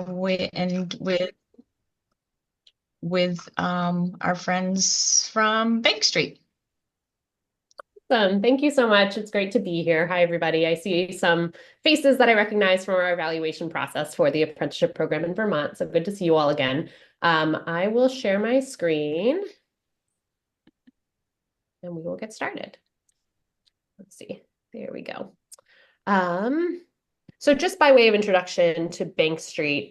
with our friends from Bank Street. Awesome. Thank you so much. It's great to be here. Hi, everybody. I see some faces that I recognize from our evaluation process for the apprenticeship program in Vermont. So good to see you all again. I will share my screen and we will get started. Let's see. There we go. So just by way of introduction to Bank Street,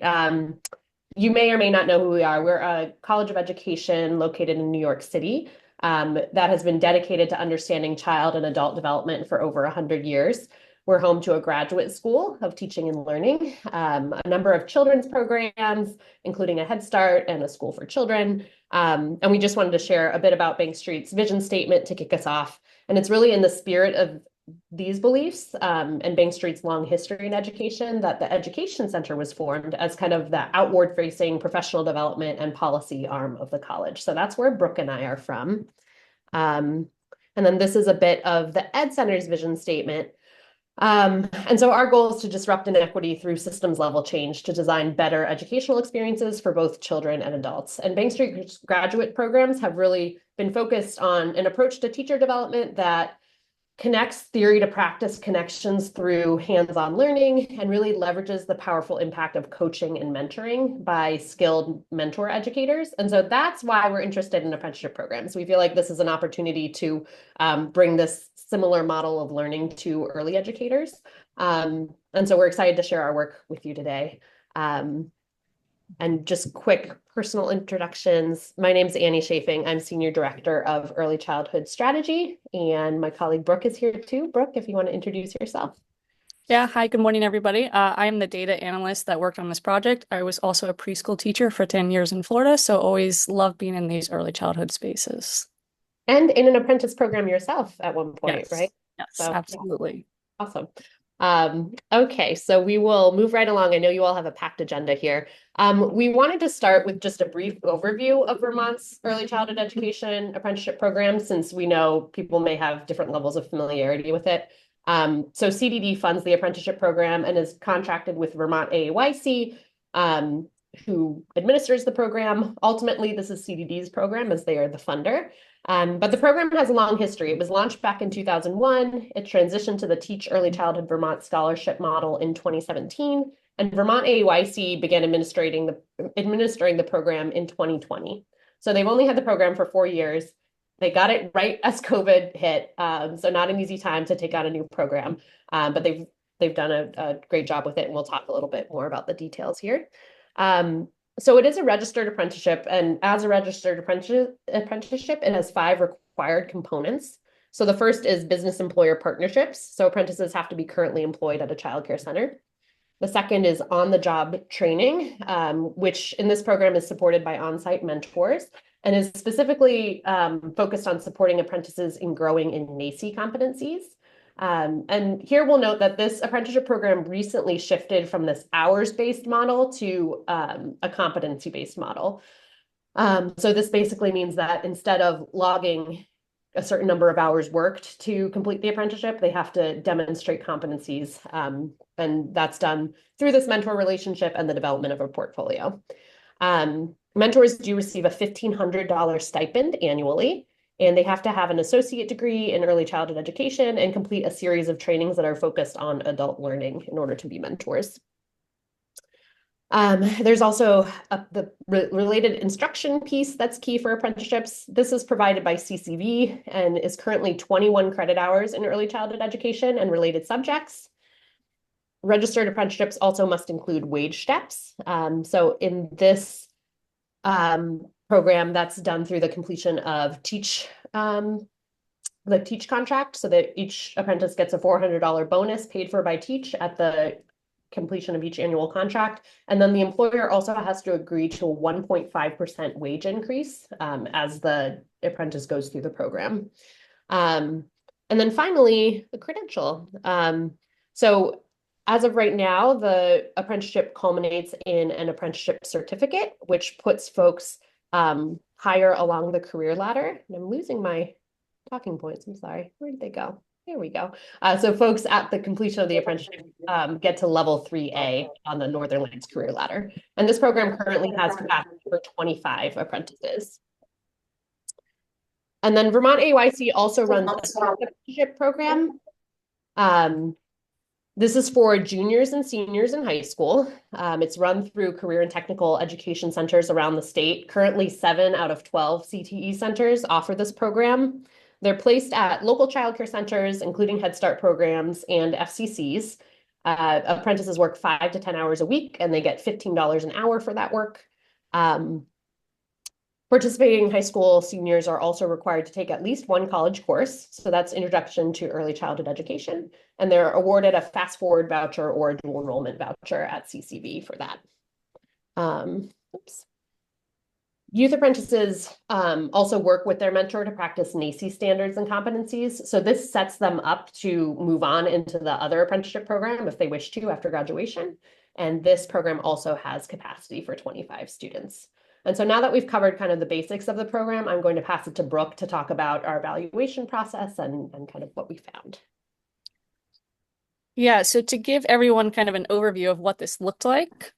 you may or may not know who we are. We're a college of education located in New York City that has been dedicated to understanding child and adult development for over 100 years. We're home to a graduate school of teaching and learning, a number of children's programs, including a Head Start and a school for children. And we just wanted to share a bit about Bank Street's vision statement to kick us off. And it's really in the spirit of these beliefs and Bank Street's long history in education that the Education Center was formed as kind of the outward-facing professional development and policy arm of the college. So that's where Brooke and I are from. And then this is a bit of the Ed Center's vision statement. And so our goal is to disrupt inequity through systems level change to design better educational experiences for both children and adults. And Bank Street graduate programs have really been focused on an approach to teacher development that connects theory to practice connections through hands-on learning and really leverages the powerful impact of coaching and mentoring by skilled mentor educators. And so that's why we're interested in apprenticeship programs. We feel like this is an opportunity to bring this similar model of learning to early educators. And so we're excited to share our work with you today. And just quick personal introductions. My name is Annie Chafing. I'm Senior Director of Early Childhood Strategy, and my colleague Brooke is here too. Brooke, if you want to introduce yourself. Yeah, hi, good morning, everybody. I am the data analyst that worked on this project. I was also a preschool teacher for 10 years in Florida, so always love being in these early childhood spaces. And in an apprentice program yourself at one point, Yes, right? yes, So absolutely. awesome. Okay, so we will move right along. I know you all have a packed agenda here. We wanted to start with just a brief overview of Vermont's early childhood education apprenticeship program, since we know people may have different levels of familiarity with it. So CDD funds the apprenticeship program and is contracted with Vermont AAYC, who administers the program. Ultimately, this is CDD's program as they are the funder. But the program has a long history. It was launched back in 2001. It transitioned to the Teach Early Childhood Vermont Scholarship Model in 2017, and Vermont AAYC began administering the program in 2020. So they've only had the program for 4 years. They got it right as COVID hit, so not an easy time to take on a new program, but they've done a great job with it, and we'll talk a little bit more about the details here. So it is a registered apprenticeship, and as a registered apprenticeship, it has 5 required components. So the first is business employer partnerships. So apprentices have to be currently employed at a childcare center. The second is on-the-job training, which in this program is supported by on-site mentors and is specifically focused on supporting apprentices in growing in NAEYC competencies. And here we'll note that this apprenticeship program recently shifted from this hours-based model to a competency-based model. So this basically means that instead of logging a certain number of hours worked to complete the apprenticeship, they have to demonstrate competencies. And that's done through this mentor relationship and the development of a portfolio. Mentors do receive a $1,500 stipend annually, and they have to have an associate degree in early childhood education and complete a series of trainings that are focused on adult learning in order to be mentors. There's also the related instruction piece that's key for apprenticeships. This is provided by CCV and is currently 21 credit hours in early childhood education and related subjects. Registered apprenticeships also must include wage steps. So in this program, that's done through the completion of the Teach contract, so that each apprentice gets a $400 bonus paid for by Teach at the completion of each annual contract. And then the employer also has to agree to a 1.5% wage increase as the apprentice goes through the program. And then finally, the credential. So as of right now, the apprenticeship culminates in an apprenticeship certificate, which puts folks higher along the career ladder. And I'm losing my talking points. I'm sorry. Where did they go? There we go. So folks at the completion of the apprenticeship get to level 3A on the Northern Lights Career Ladder. And this program currently has capacity for 25 apprentices. And then Vermont AYC also runs a apprenticeship program. This is for juniors and seniors in high school. It's run through career and technical education centers around the state. Currently, 7 out of 12 CTE centers offer this program. They're placed at local childcare centers, including Head Start programs and FCCs. Apprentices work 5 to 10 hours a week, and they get $15 an hour for that work. Participating high school seniors are also required to take at least one college course. So that's Introduction to Early Childhood Education. And they're awarded a fast forward voucher or a dual enrollment voucher at CCV for that. Youth apprentices also work with their mentor to practice NAEYC standards and competencies. So this sets them up to move on into the other apprenticeship program if they wish to after graduation. And this program also has capacity for 25 students. And so now that we've covered kind of the basics of the program, I'm going to pass it to Brooke to talk about our evaluation process and kind of what we found. Yeah, so to give everyone kind of an overview of what this looked like,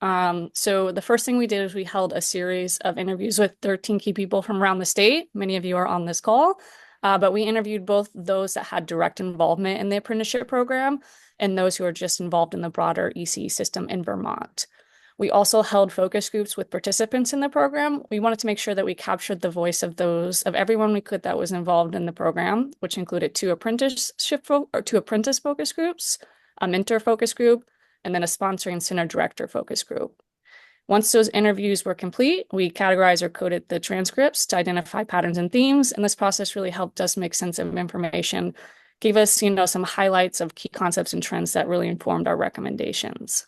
so the first thing we did is we held a series of interviews with 13 key people from around the state. Many of you are on this call, but we interviewed both those that had direct involvement in the apprenticeship program and those who are just involved in the broader ECE system in Vermont. We also held focus groups with participants in the program. We wanted to make sure that we captured the voice of everyone we could that was involved in the program, which included two apprentice focus groups, a mentor focus group, and then a sponsoring center director focus group. Once those interviews were complete, we categorized or coded the transcripts to identify patterns and themes, and this process really helped us make sense of information, gave us, some highlights of key concepts and trends that really informed our recommendations.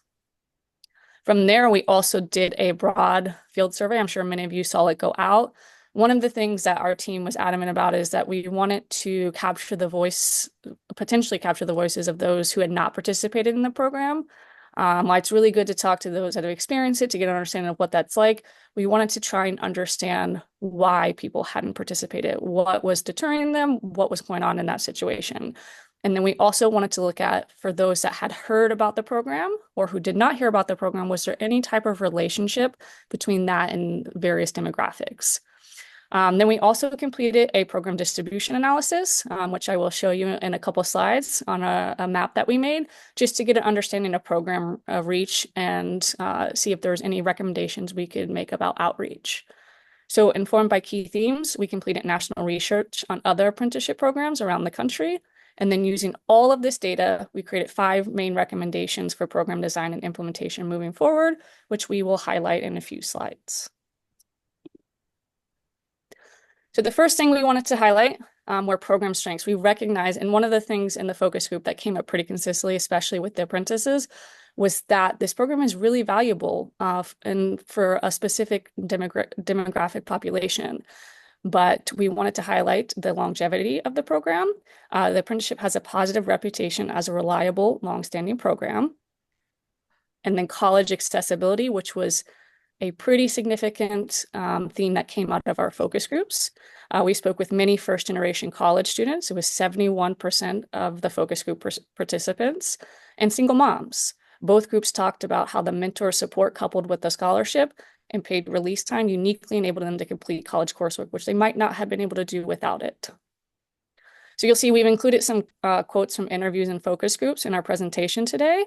From there, we also did a broad field survey. I'm sure many of you saw it go out. One of the things that our team was adamant about is that we wanted to potentially capture the voices of those who had not participated in the program. It's really good to talk to those that have experienced it to get an understanding of what that's like. We wanted to try and understand why people hadn't participated, what was deterring them, what was going on in that situation. And then we also wanted to look at, for those that had heard about the program or who did not hear about the program, was there any type of relationship between that and various demographics? Then we also completed a program distribution analysis, which I will show you in a couple slides on a map that we made, just to get an understanding of program reach and see if there's any recommendations we could make about outreach. So informed by key themes, we completed national research on other apprenticeship programs around the country. And then using all of this data, we created 5 main recommendations for program design and implementation moving forward, which we will highlight in a few slides. So the first thing we wanted to highlight were program strengths. We recognize, and one of the things in the focus group that came up pretty consistently, especially with the apprentices, was that this program is really valuable and for a specific demographic population. But we wanted to highlight the longevity of the program. The apprenticeship has a positive reputation as a reliable, longstanding program. And then college accessibility, which was a pretty significant theme that came out of our focus groups. We spoke with many first-generation college students. It was 71% of the focus group participants, and single moms. Both groups talked about how the mentor support coupled with the scholarship and paid release time uniquely enabled them to complete college coursework, which they might not have been able to do without it. So you'll see we've included some quotes from interviews and focus groups in our presentation today.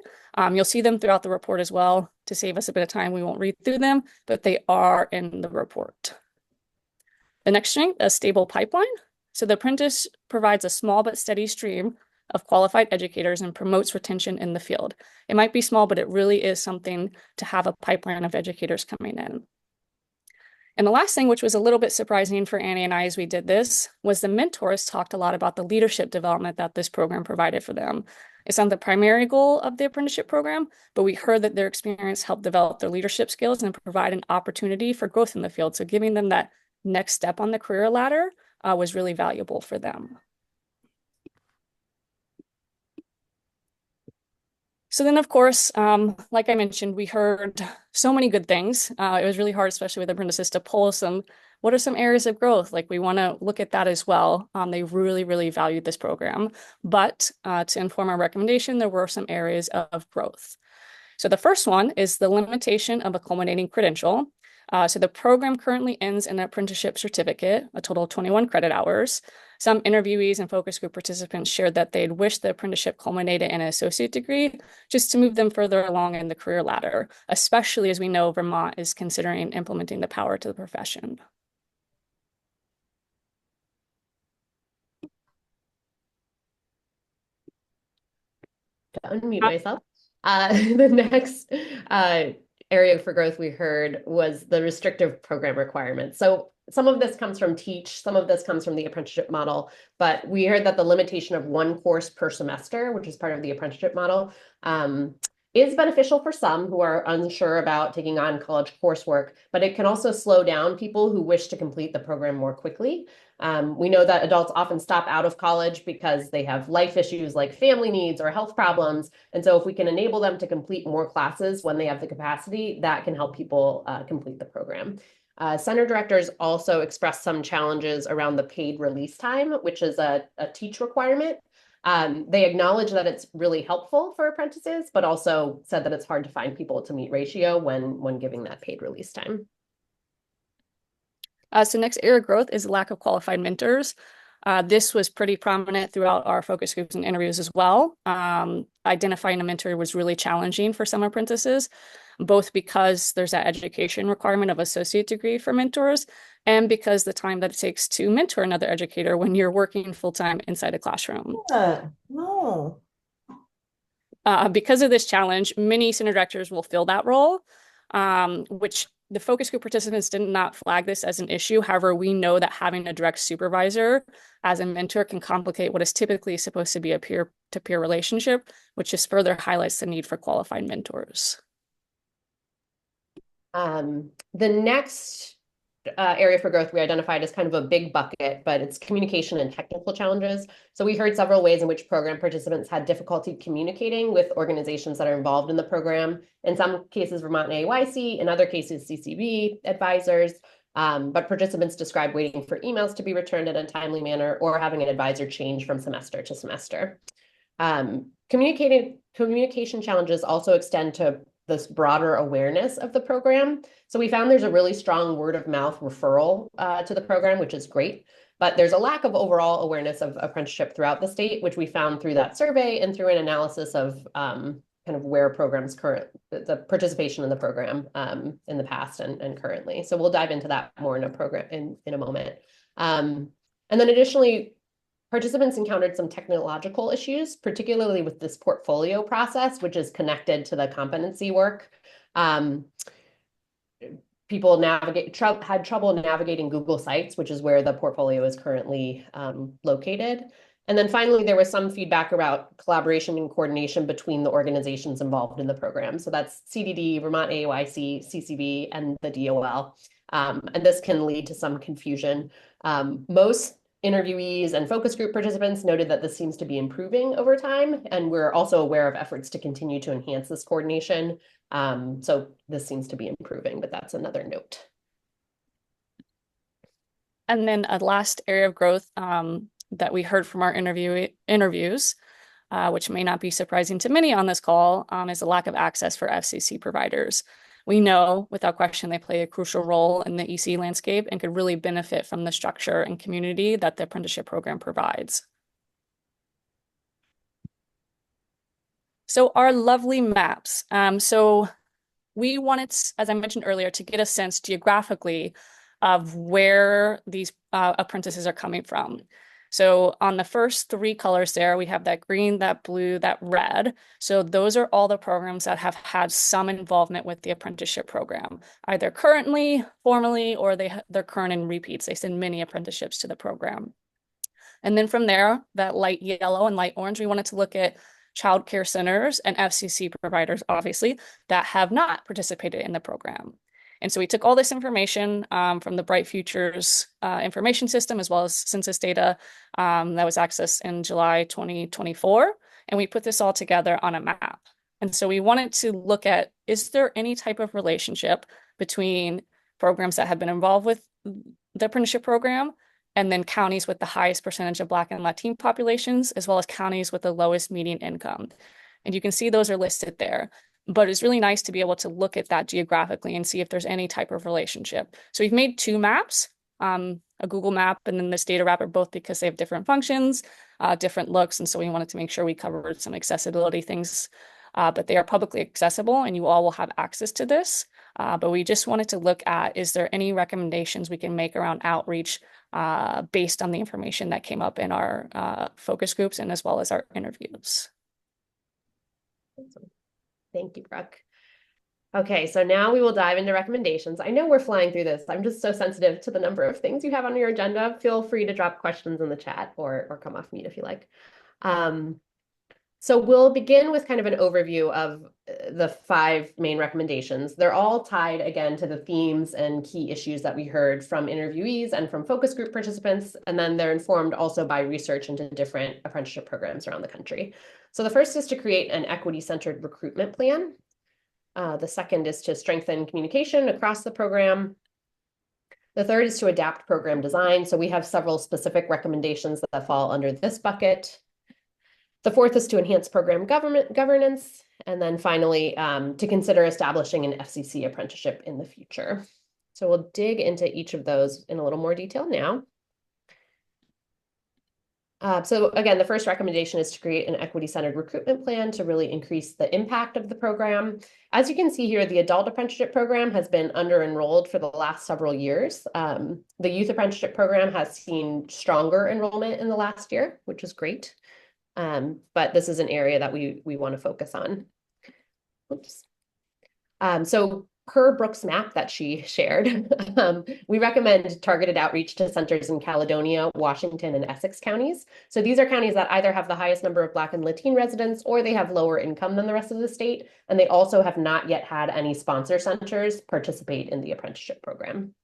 You'll see them throughout the report as well. To save us a bit of time, we won't read through them, but they are in the report. The next strength, a stable pipeline. So the apprentice provides a small but steady stream of qualified educators and promotes retention in the field. It might be small, but it really is something to have a pipeline of educators coming in. And the last thing, which was a little bit surprising for Annie and I as we did this, was the mentors talked a lot about the leadership development that this program provided for them. It's not the primary goal of the apprenticeship program, but we heard that their experience helped develop their leadership skills and provide an opportunity for growth in the field. So giving them that next step on the career ladder was really valuable for them. So then, of course, like I mentioned, we heard so many good things. It was really hard, especially with apprentices, to pull some what are some areas of growth? Like we want to look at that as well. They really, really valued this program. But to inform our recommendation, there were some areas of growth. So the first one is the limitation of a culminating credential. So the program currently ends in an apprenticeship certificate, a total of 21 credit hours. Some interviewees and focus group participants shared that they'd wish the apprenticeship culminated in an associate degree just to move them further along in the career ladder, especially as we know Vermont is considering implementing the power to the profession. Unmute myself. The next area for growth we heard was the restrictive program requirements. So some of this comes from TEACH, some of this comes from the apprenticeship model, but we heard that the limitation of one course per semester, which is part of the apprenticeship model, is beneficial for some who are unsure about taking on college coursework, but it can also slow down people who wish to complete the program more quickly. We know that adults often stop out of college because they have life issues like family needs or health problems. And so if we can enable them to complete more classes when they have the capacity, that can help people complete the program. Center directors also expressed some challenges around the paid release time, which is a TEACH requirement. They acknowledge that it's really helpful for apprentices, but also said that it's hard to find people to meet ratio when giving that paid release time. So next area of growth is lack of qualified mentors. This was pretty prominent throughout our focus groups and interviews as well. Identifying a mentor was really challenging for some apprentices, both because there's that education requirement of associate degree for mentors, and because the time that it takes to mentor another educator when you're working full-time inside a classroom. No. Because of this challenge, many center directors will fill that role, which the focus group participants did not flag this as an issue. However, we know that having a direct supervisor as a mentor can complicate what is typically supposed to be a peer-to-peer relationship, which just further highlights the need for qualified mentors. The next area for growth we identified as kind of a big bucket, but it's communication and technical challenges. So we heard several ways in which program participants had difficulty communicating with organizations that are involved in the program. In some cases, Vermont AAYC, in other cases, CCB advisors, but participants described waiting for emails to be returned in a timely manner or having an advisor change from semester to semester. Communication challenges also extend to this broader awareness of the program. So we found there's a really strong word of mouth referral to the program, which is great, but there's a lack of overall awareness of apprenticeship throughout the state, which we found through that survey and through an analysis of kind of where programs the participation in the program in the past and currently. So we'll dive into that more in a moment. And then additionally, participants encountered some technological issues, particularly with this portfolio process, which is connected to the competency work. People had trouble navigating Google Sites, which is where the portfolio is currently located. And then finally, there was some feedback about collaboration and coordination between the organizations involved in the program. So that's CDD, Vermont AAYC, CCB, and the DOL. And this can lead to some confusion. Most interviewees and focus group participants noted that this seems to be improving over time, and we're also aware of efforts to continue to enhance this coordination. So this seems to be improving, but that's another note. And then a last area of growth that we heard from our interviews, which may not be surprising to many on this call, is the lack of access for FCC providers. We know, without question, they play a crucial role in the EC landscape and could really benefit from the structure and community that the apprenticeship program provides. So our lovely maps. So we wanted, as I mentioned earlier, to get a sense geographically of where these apprentices are coming from. So on the first three colors there, we have that green, that blue, that red. So those are all the programs that have had some involvement with the apprenticeship program, either currently, formally, or they're current in repeats. They send many apprenticeships to the program. And then from there, that light yellow and light orange, we wanted to look at childcare centers and FCC providers, obviously, that have not participated in the program. And so we took all this information from the Bright Futures information system, as well as census data that was accessed in July 2024, and we put this all together on a map. And so we wanted to look at, is there any type of relationship between programs that have been involved with the apprenticeship program, and then counties with the highest percentage of Black and Latino populations, as well as counties with the lowest median income. And you can see those are listed there. But it's really nice to be able to look at that geographically and see if there's any type of relationship. So we've made two maps, a Google map and then this data wrapper, both because they have different functions, different looks. And so we wanted to make sure we covered some accessibility things, but they are publicly accessible and you all will have access to this. But we just wanted to look at, is there any recommendations we can make around outreach based on the information that came up in our focus groups and as well as our interviews. Awesome. Thank you, Brooke. Okay, so now we will dive into recommendations. I know we're flying through this. I'm just so sensitive to the number of things you have on your agenda. Feel free to drop questions in the chat or come off mute if you like. So we'll begin with kind of an overview of the 5 main recommendations. They're all tied again to the themes and key issues that we heard from interviewees and from focus group participants, and then they're informed also by research into different apprenticeship programs around the country. So the first is to create an equity-centered recruitment plan. The second is to strengthen communication across the program. The third is to adapt program design. So we have several specific recommendations that fall under this bucket. The fourth is to enhance program governance. And then finally, to consider establishing an FCC apprenticeship in the future. So we'll dig into each of those in a little more detail now. So again, the first recommendation is to create an equity-centered recruitment plan to really increase the impact of the program. As you can see here, the adult apprenticeship program has been under-enrolled for the last several years. The youth apprenticeship program has seen stronger enrollment in the last year, which is great. But this is an area that we want to focus on. Oops. So per Brooke's map that she shared, we recommend targeted outreach to centers in Caledonia, Washington, and Essex counties. So these are counties that either have the highest number of Black and Latino residents, or they have lower income than the rest of the state, and they also have not yet had any sponsor centers participate in the apprenticeship program.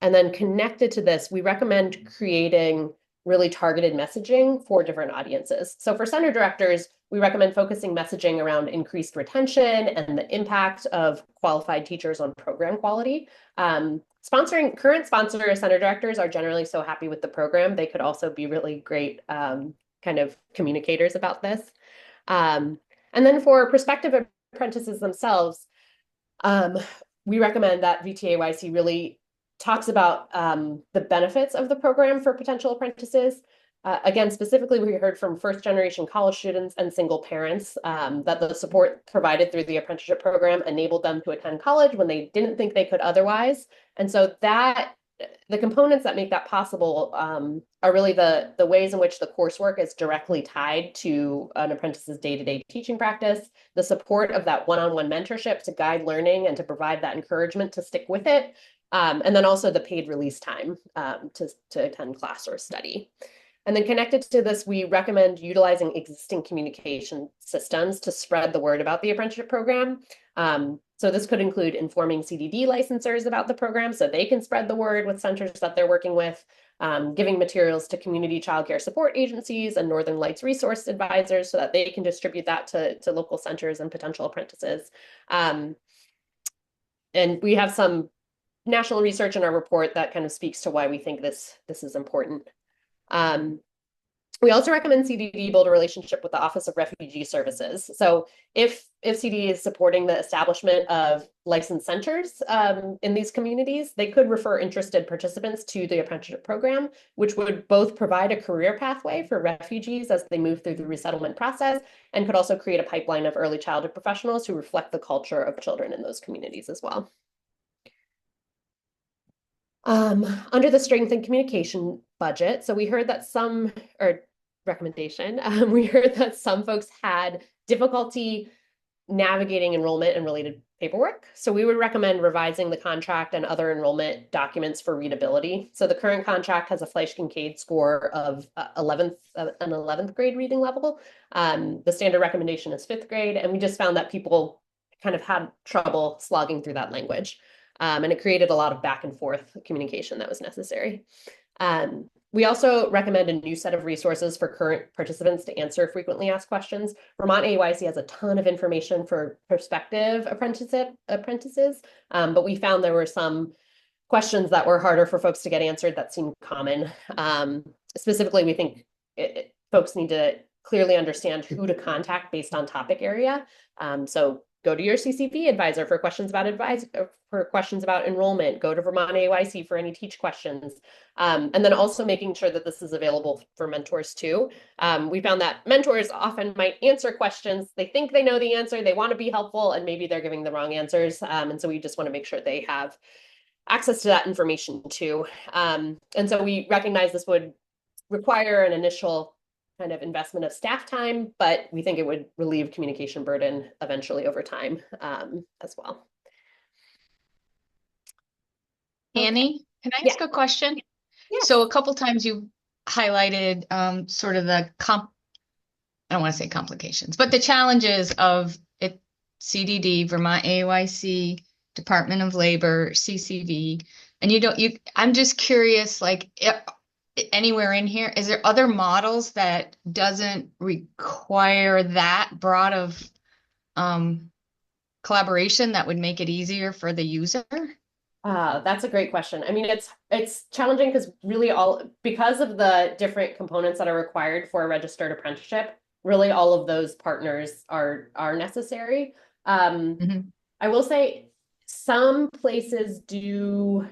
And then connected to this, we recommend creating really targeted messaging for different audiences. So for center directors, we recommend focusing messaging around increased retention and the impact of qualified teachers on program quality. Current sponsor center directors are generally so happy with the program. They could also be really great kind of communicators about this. And then for prospective apprentices themselves, we recommend that VTAYC really talks about the benefits of the program for potential apprentices. Again, specifically, we heard from first-generation college students and single parents that the support provided through the apprenticeship program enabled them to attend college when they didn't think they could otherwise. And so that the components that make that possible are really the ways in which the coursework is directly tied to an apprentice's day-to-day teaching practice, the support of that one-on-one mentorship to guide learning and to provide that encouragement to stick with it, and then also the paid release time to attend class or study. And then connected to this, we recommend utilizing existing communication systems to spread the word about the apprenticeship program. So this could include informing CDD licensors about the program so they can spread the word with centers that they're working with, giving materials to community childcare support agencies and Northern Lights resource advisors so that they can distribute that to local centers and potential apprentices. And we have some national research in our report that kind of speaks to why we think this is important. We also recommend CDD build a relationship with the Office of Refugee Services. So if CDD is supporting the establishment of licensed centers in these communities, they could refer interested participants to the apprenticeship program, which would both provide a career pathway for refugees as they move through the resettlement process, and could also create a pipeline of early childhood professionals who reflect the culture of children in those communities as well. Under the strength and communication budget, so we heard that we heard that some folks had difficulty navigating enrollment and related paperwork. So we would recommend revising the contract and other enrollment documents for readability. So the current contract has a Fleisch-Kincaid score of an 11th grade reading level. The standard recommendation is 5th grade, and we just found that people kind of had trouble slogging through that language. And it created a lot of back and forth communication that was necessary. We also recommend a new set of resources for current participants to answer frequently asked questions. Vermont AYC has a ton of information for prospective apprentices, but we found there were some questions that were harder for folks to get answered that seemed common. Specifically, we think folks need to clearly understand who to contact based on topic area. So go to your CCV advisor for questions about enrollment. Go to Vermont AYC for any teach questions. And then also making sure that this is available for mentors too. We found that mentors often might answer questions. They think they know the answer. They want to be helpful, and maybe they're giving the wrong answers. And so we just want to make sure they have access to that information too. And so we recognize this would require an initial kind of investment of staff time, but we think it would relieve communication burden eventually over time as well. Annie, can I ask a question? Yeah. So a couple times you highlighted sort of the I don't want to say complications, but the challenges of it, CDD, Vermont AYC, Department of Labor, CCV, and I'm just curious, like anywhere in here, is there other models that doesn't require that broad of collaboration that would make it easier for the user? That's a great question. I mean, it's challenging because really because of the different components that are required for a registered apprenticeship, really all of those partners are necessary. I will say some places do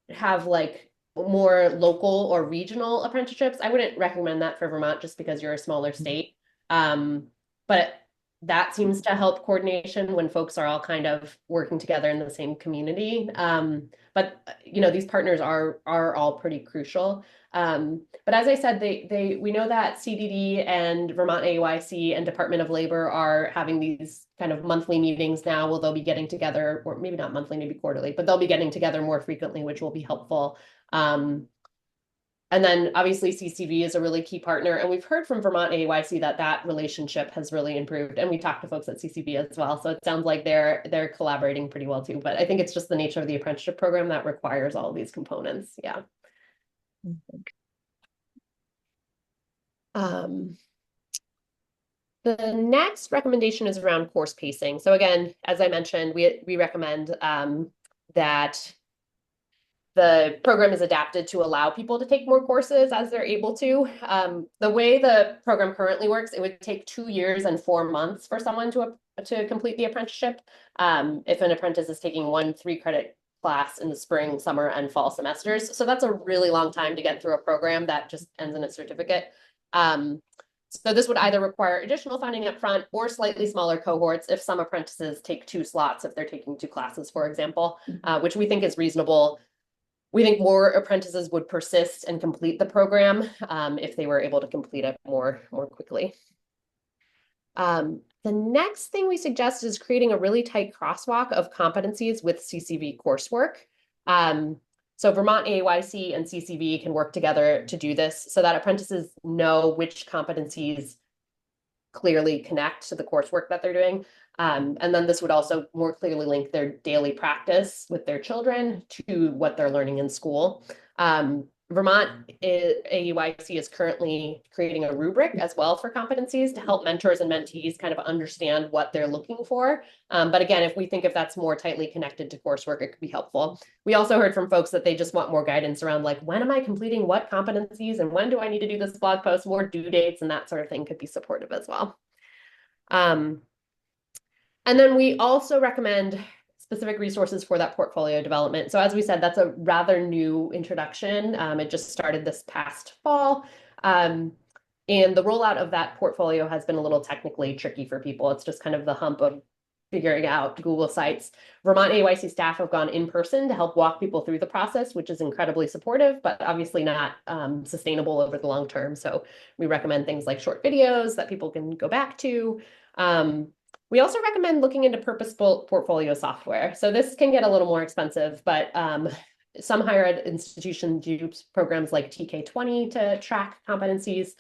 have like more local or regional apprenticeships. I wouldn't recommend that for Vermont just because you're a smaller state. But that seems to help coordination when folks are all kind of working together in the same community. But these partners are all pretty crucial. But as I said, we know that CDD and Vermont AYC and Department of Labor are having these kind of monthly meetings now. Well, they'll be getting together, or maybe not monthly, maybe quarterly, but they'll be getting together more frequently, which will be helpful. And then obviously CCV is a really key partner. And we've heard from Vermont AYC that relationship has really improved. And we talked to folks at CCV as well. So it sounds like they're collaborating pretty well too. But I think it's just the nature of the apprenticeship program that requires all of these components. Yeah. The next recommendation is around course pacing. So again, as I mentioned, we recommend that the program is adapted to allow people to take more courses as they're able to. The way the program currently works, it would take 2 years and 4 months for someone to complete the apprenticeship. If an apprentice is taking 1 3-credit class in the spring, summer, and fall semesters. So that's a really long time to get through a program that just ends in a certificate. So this would either require additional funding up front or slightly smaller cohorts if some apprentices take 2 slots, if they're taking 2 classes, for example, which we think is reasonable. We think more apprentices would persist and complete the program if they were able to complete it more quickly. The next thing we suggest is creating a really tight crosswalk of competencies with CCV coursework. So Vermont AYC and CCV can work together to do this so that apprentices know which competencies clearly connect to the coursework that they're doing. And then this would also more clearly link their daily practice with their children to what they're learning in school. Vermont AYC is currently creating a rubric as well for competencies to help mentors and mentees kind of understand what they're looking for. But again, if we think if that's more tightly connected to coursework, it could be helpful. We also heard from folks that they just want more guidance around like, when am I completing what competencies and when do I need to do this blog post, more due dates and that sort of thing could be supportive as well. And then we also recommend specific resources for that portfolio development. So as we said, that's a rather new introduction. It just started this past fall. And the rollout of that portfolio has been a little technically tricky for people. It's just kind of the hump of figuring out Google Sites. Vermont AYC staff have gone in person to help walk people through the process, which is incredibly supportive, but obviously not sustainable over the long term. So we recommend things like short videos that people can go back to. We also recommend looking into purposeful portfolio software. So this can get a little more expensive, but some higher ed institutions use programs like TK20 to track competencies.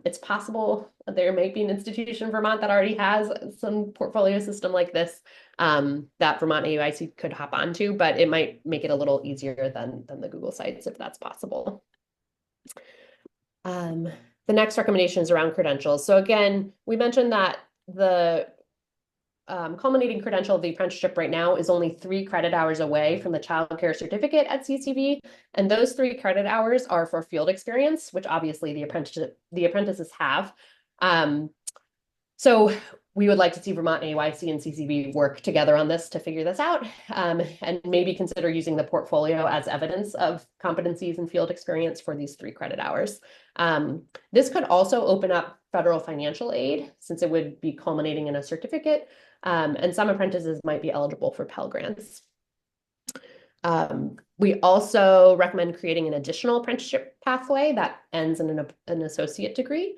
It's possible there may be an institution in Vermont that already has some portfolio system like this that Vermont AUIC could hop onto, but it might make it a little easier than the Google sites if that's possible. The next recommendation is around credentials. So again, we mentioned that the culminating credential of the apprenticeship right now is only 3 credit hours away from the child care certificate at CCV. And those 3 credit hours are for field experience, which obviously the apprentices have. So we would like to see Vermont AYC and CCV work together on this to figure this out, and maybe consider using the portfolio as evidence of competencies and field experience for these 3 credit hours. This could also open up federal financial aid since it would be culminating in a certificate, and some apprentices might be eligible for Pell Grants. We also recommend creating an additional apprenticeship pathway that ends in an associate degree.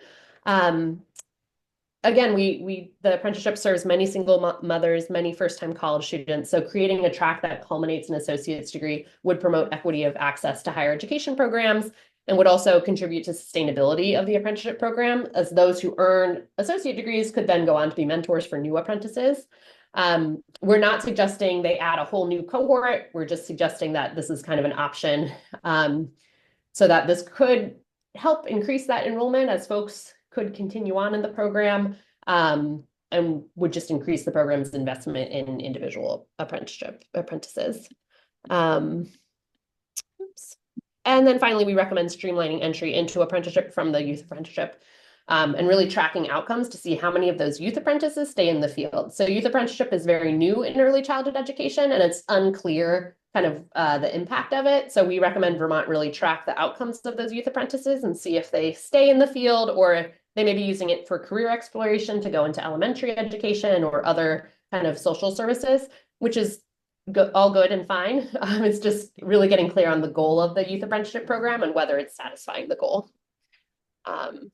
Again, the apprenticeship serves many single mothers, many first-time college students. So creating a track that culminates in associate's degree would promote equity of access to higher education programs and would also contribute to sustainability of the apprenticeship program, as those who earn associate degrees could then go on to be mentors for new apprentices. We're not suggesting they add a whole new cohort. We're just suggesting that this is kind of an option, so that this could help increase that enrollment as folks could continue on in the program, and would just increase the program's investment in individual apprentices. And then finally, we recommend streamlining entry into apprenticeship from the youth apprenticeship, and really tracking outcomes to see how many of those youth apprentices stay in the field. So youth apprenticeship is very new in early childhood education, and it's unclear kind of the impact of it. So we recommend Vermont really track the outcomes of those youth apprentices and see if they stay in the field, or they may be using it for career exploration to go into elementary education or other kind of social services, which is all good and fine. It's just really getting clear on the goal of the youth apprenticeship program and whether it's satisfying the goal. The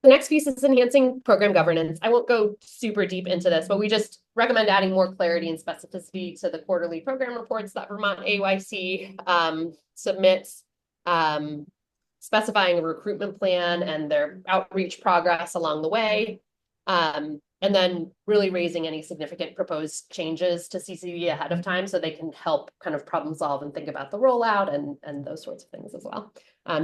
next piece is enhancing program governance. I won't go super deep into this, but we just recommend adding more clarity and specificity to the quarterly program reports that Vermont AYC submits, specifying a recruitment plan and their outreach progress along the way, and then really raising any significant proposed changes to CCV ahead of time so they can help kind of problem solve and think about the rollout and those sorts of things as well.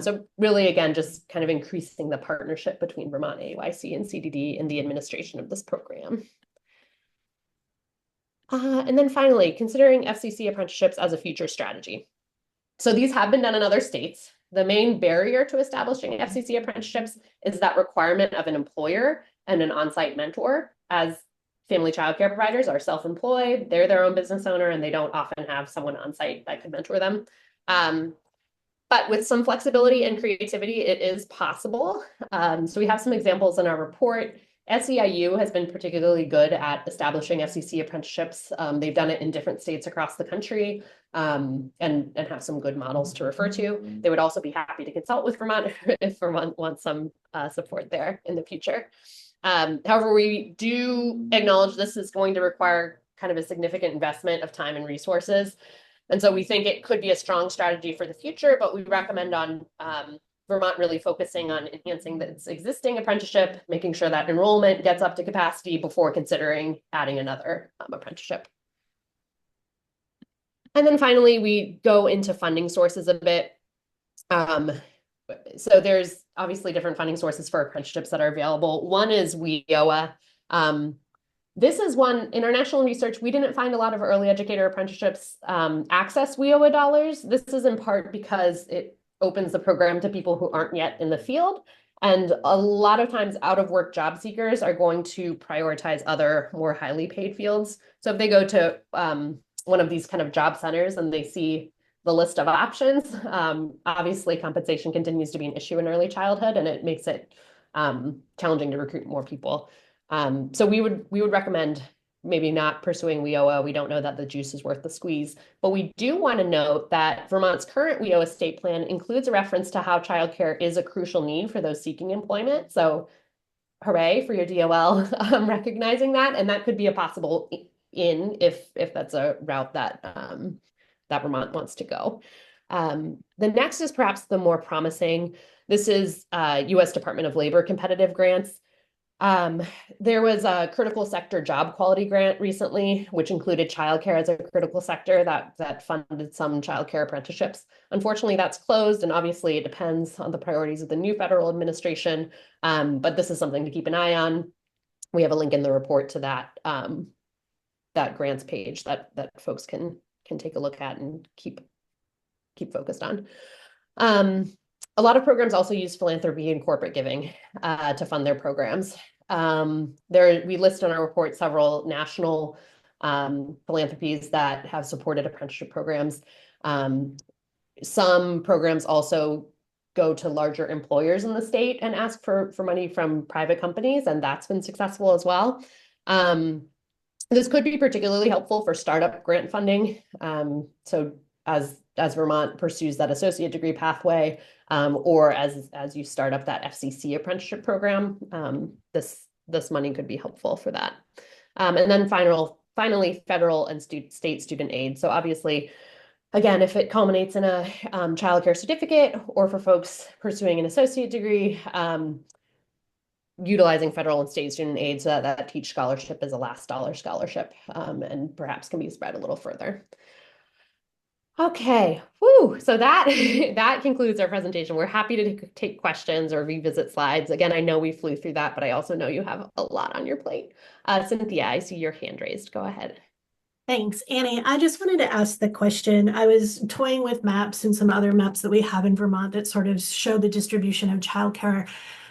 So really, again, just kind of increasing the partnership between Vermont AYC and CDD in the administration of this program. And then finally, considering FCC apprenticeships as a future strategy. So these have been done in other states. The main barrier to establishing FCC apprenticeships is that requirement of an employer and an on-site mentor, as family child care providers are self-employed, they're their own business owner, and they don't often have someone on-site that could mentor them. But with some flexibility and creativity, it is possible. So we have some examples in our report. SEIU has been particularly good at establishing FCC apprenticeships. They've done it in different states across the country, and have some good models to refer to. They would also be happy to consult with Vermont if Vermont wants some support there in the future. However, we do acknowledge this is going to require kind of a significant investment of time and resources. And so we think it could be a strong strategy for the future, but we recommend on Vermont really focusing on enhancing its existing apprenticeship, making sure that enrollment gets up to capacity before considering adding another apprenticeship. And then finally, we go into funding sources a bit. So there's obviously different funding sources for apprenticeships that are available. One is WIOA. This is one, in our national research, we didn't find a lot of early educator apprenticeships access WIOA dollars. This is in part because it opens the program to people who aren't yet in the field. And a lot of times out of work job seekers are going to prioritize other more highly paid fields. So if they go to one of these kind of job centers and they see the list of options, obviously compensation continues to be an issue in early childhood, and it makes it challenging to recruit more people. So we would recommend maybe not pursuing WIOA. We don't know that the juice is worth the squeeze, but we do want to note that Vermont's current WIOA state plan includes a reference to how childcare is a crucial need for those seeking employment. So hooray for your DOL recognizing that, and that could be a possible in if that's a route that that Vermont wants to go. The next is perhaps the more promising. This is U.S. Department of Labor competitive grants. There was a critical sector job quality grant recently, which included childcare as a critical sector that funded some childcare apprenticeships. Unfortunately, that's closed, and obviously it depends on the priorities of the new federal administration. But this is something to keep an eye on. We have a link in the report to that that grants page that folks can take a look at and keep focused on. A lot of programs also use philanthropy and corporate giving to fund their programs. We list in our report several national philanthropies that have supported apprenticeship programs. Some programs also go to larger employers in the state and ask for money from private companies, and that's been successful as well. This could be particularly helpful for startup grant funding. So as Vermont pursues that associate degree pathway, or as you start up that FCC apprenticeship program, this money could be helpful for that. And then finally, federal and state student aid. So obviously, again, if it culminates in a childcare certificate, or for folks pursuing an associate degree, utilizing federal and state student aid so that Teach Scholarship is a last dollar scholarship, and perhaps can be spread a little further. Okay, whoo. So that concludes our presentation. We're happy to take questions or revisit slides. Again, I know we flew through that, but I also know you have a lot on your plate. Cynthia, I see your hand raised. Go ahead. Thanks, Annie. I just wanted to ask the question. I was toying with maps and some other maps that we have in Vermont that sort of show the distribution of childcare.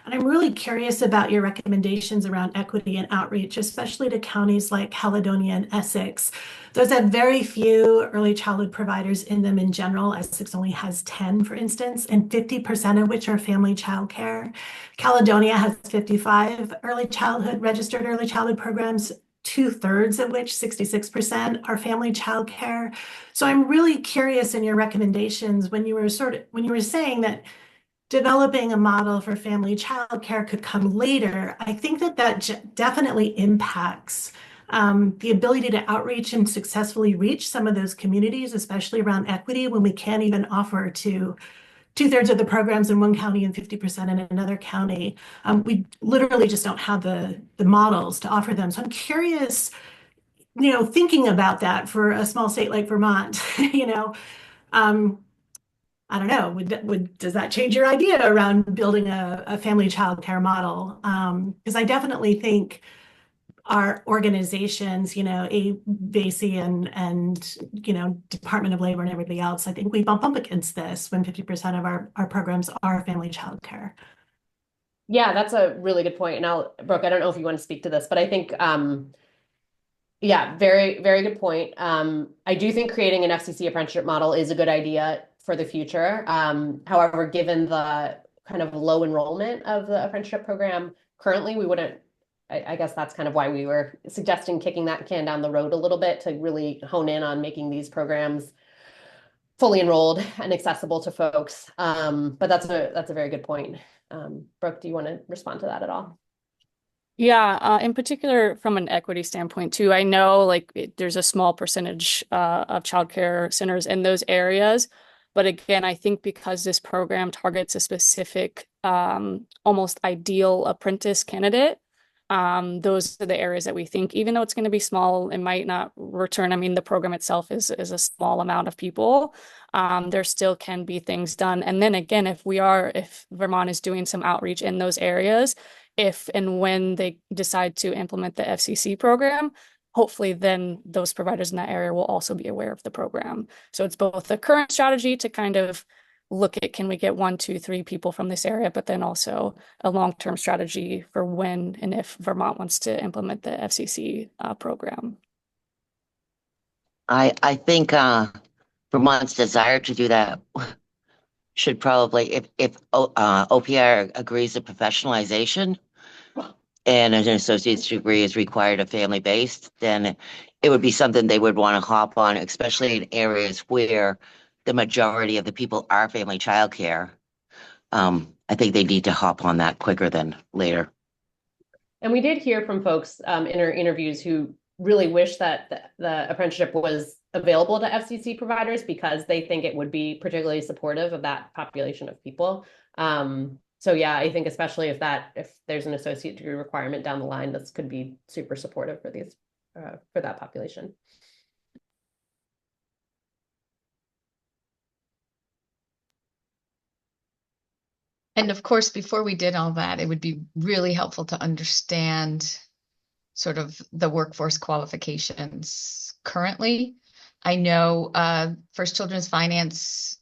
And I'm really curious about your recommendations around equity and outreach, especially to counties like Caledonia and Essex. Those have very few early childhood providers in them in general. Essex only has 10, for instance, and 50% of which are family childcare. Caledonia has 55 registered early childhood programs, 2/3 of which, 66%, are family childcare. So I'm really curious in your recommendations when you were saying that developing a model for family childcare could come later. I think that definitely impacts the ability to outreach and successfully reach some of those communities, especially around equity, when we can't even offer to 2/3 of the programs in one county and 50% in another county. We literally just don't have the models to offer them. So I'm curious, thinking about that for a small state like Vermont, I don't know, does that change your idea around building a family childcare model? Because I definitely think our organizations, VACE and Department of Labor and everybody else, I think we bump up against this when 50% of our programs are family childcare. Yeah, that's a really good point. And Brooke, I don't know if you want to speak to this, but I think, yeah, very, very good point. I do think creating an FCC apprenticeship model is a good idea for the future. However, given the kind of low enrollment of the apprenticeship program currently, we wouldn't, I guess that's kind of why we were suggesting kicking that can down the road a little bit to really hone in on making these programs fully enrolled and accessible to folks. But that's a very good point. Brooke, do you want to respond to that at all? Yeah, in particular from an equity standpoint too, I know there's a small percentage of childcare centers in those areas. But again, I think because this program targets a specific, almost ideal apprentice candidate, those are the areas that we think, even though it's going to be small, it might not return. I mean, the program itself is a small amount of people. There still can be things done. And then again, if Vermont is doing some outreach in those areas, if and when they decide to implement the FCC program, hopefully then those providers in that area will also be aware of the program. So it's both the current strategy to kind of look at, can we get 1, 2, 3 people from this area, but then also a long-term strategy for when and if Vermont wants to implement the FCC program. I think Vermont's desire to do that should probably, if OPR agrees to professionalization, and an associate's degree is required of family-based, then it would be something they would want to hop on, especially in areas where the majority of the people are family childcare. I think they need to hop on that quicker than later. And we did hear from folks in our interviews who really wish that the apprenticeship was available to FCC providers because they think it would be particularly supportive of that population of people. So yeah, I think especially if there's an associate degree requirement down the line, this could be super supportive for for that population. And of course, before we did all that, it would be really helpful to understand sort of the workforce qualifications currently. I know First Children's Finance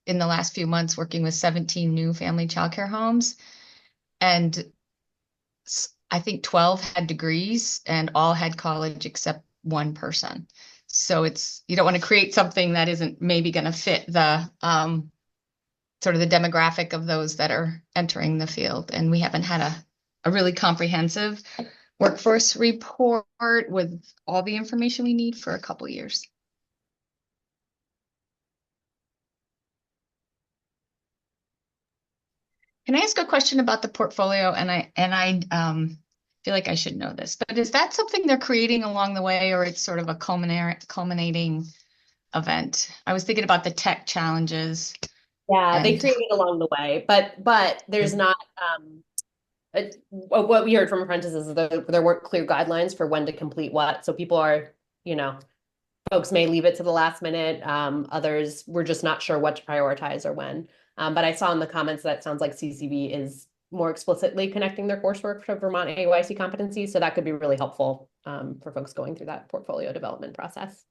in the last few months working with 17 new family childcare homes, and I think 12 had degrees and all had college except one person. So you don't want to create something that isn't maybe going to fit the sort of the demographic of those that are entering the field. And we haven't had a really comprehensive workforce report with all the information we need for a couple years. Can I ask a question about the portfolio? And I feel like I should know this, but is that something they're creating along the way, or it's sort of a culminating event? I was thinking about the tech challenges. Yeah, they And- create it along the way, but there's not what we heard from apprentices is there weren't clear guidelines for when to complete what. So people are, folks may leave it to the last minute. Others were just not sure what to prioritize or when. But I saw in the comments that it sounds like CCV is more explicitly connecting their coursework to Vermont AYC competencies. So that could be really helpful for folks going through that portfolio development process.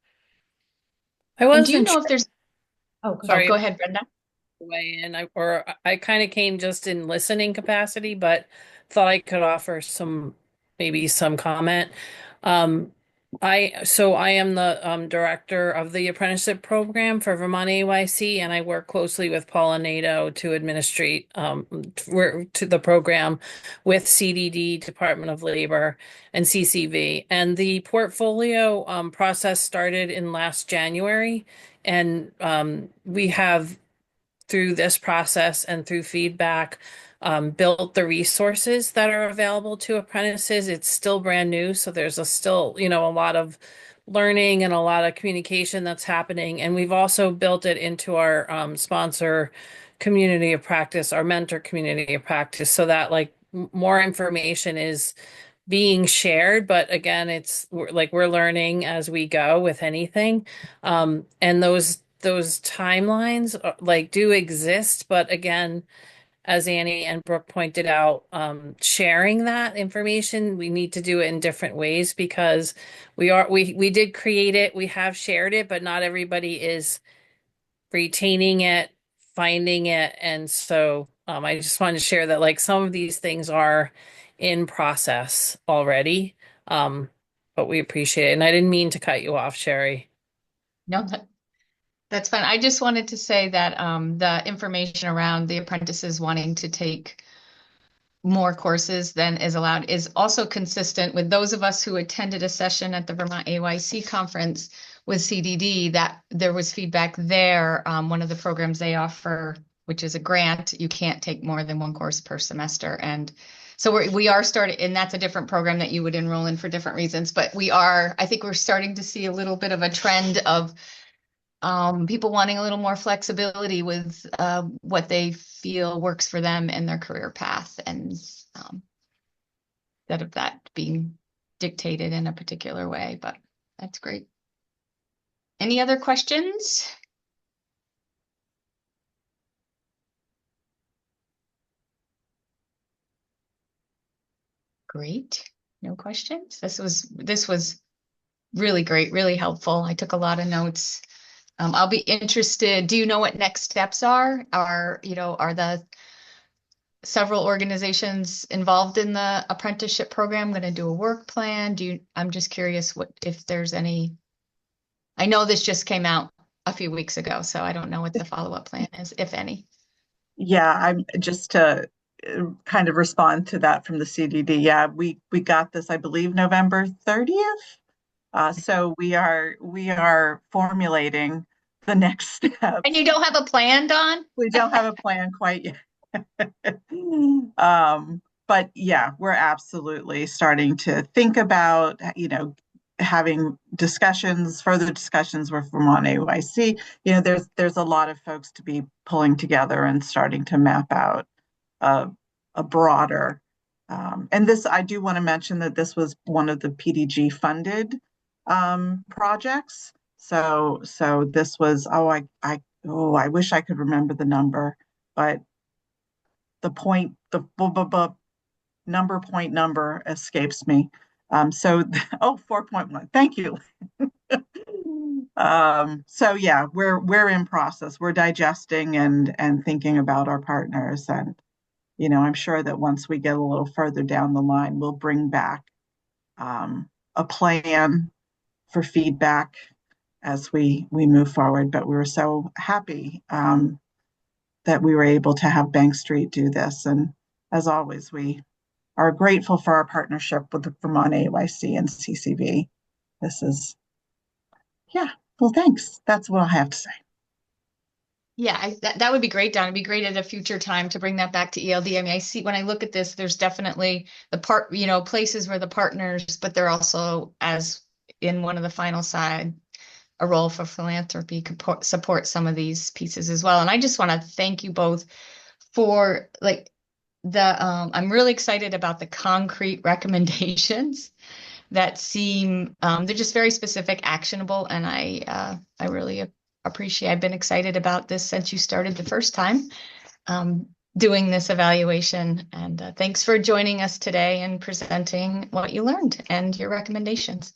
And do you know if there's, Sorry. go ahead, Brenda. Way in, I kind of came just in listening capacity, but thought I could offer maybe some comment. I am the director of the apprenticeship program for Vermont AYC, and I work closely with Paula Nato to administrate to the program with CDD, Department of Labor, and CCV. And the portfolio process started in last January, and we have, through this process and through feedback, built the resources that are available to apprentices. It's still brand new, so there's still a lot of learning and a lot of communication that's happening. And we've also built it into our sponsor community of practice, our mentor community of practice, so that more information is being shared. But again, we're learning as we go with anything. And those timelines do exist, but again, as Annie and Brooke pointed out, sharing that information, we need to do it in different ways because we did create it, we have shared it, but not everybody is retaining it, finding it. And so I just wanted to share that some of these things are in process already. But we appreciate it. And I didn't mean to cut you off, Sherry. No, that's fine. I just wanted to say that the information around the apprentices wanting to take more courses than is allowed is also consistent with those of us who attended a session at the Vermont AYC conference with CDD, that there was feedback there. One of the programs they offer, which is a grant, you can't take more than one course per semester. And so we are starting, and that's a different program that you would enroll in for different reasons. But I think we're starting to see a little bit of a trend of people wanting a little more flexibility with what they feel works for them and their career path, and instead of that being dictated in a particular way. But that's great. Any other questions? Great. No questions. This was really great, really helpful. I took a lot of notes. I'll be interested. Do you know what next steps are? Are the several organizations involved in the apprenticeship program going to do a work plan? I'm just curious if there's any. I know this just came out a few weeks ago, so I don't know what the follow-up plan is, if any. Yeah, I'm just to kind of respond to that from the CDD. Yeah, we got this, I believe, November 30th. So we are formulating the next step. And you don't have a plan, Dawn? We don't have a plan quite yet. But yeah, we're absolutely starting to think about, having further discussions with Vermont AYC. There's a lot of folks to be pulling together and starting to map out a broader. And this, I do want to mention that this was one of the PDG funded projects. So this was, I wish I could remember the number, but the number escapes me. 4.1. Thank you. So yeah, we're in process. We're digesting and thinking about our partners, and I'm sure that once we get a little further down the line, we'll bring back a plan for feedback as we move forward. But we were so happy that we were able to have Bank Street do this, and as always, we are grateful for our partnership with the Vermont AYC and CCV. Well, thanks. That's what I have to say. Yeah, that would be great, Don. It'd be great at a future time to bring that back to ELD. I mean, I see when I look at this, there's definitely places where the partners, but they're also, as in one of the final side, a role for philanthropy could support some of these pieces as well. And I just want to thank you both for I'm really excited about the concrete recommendations that seem they're just very specific, actionable, and I really appreciate. I've been excited about this since you started the first time doing this evaluation, and thanks for joining us today and presenting what you learned and your recommendations.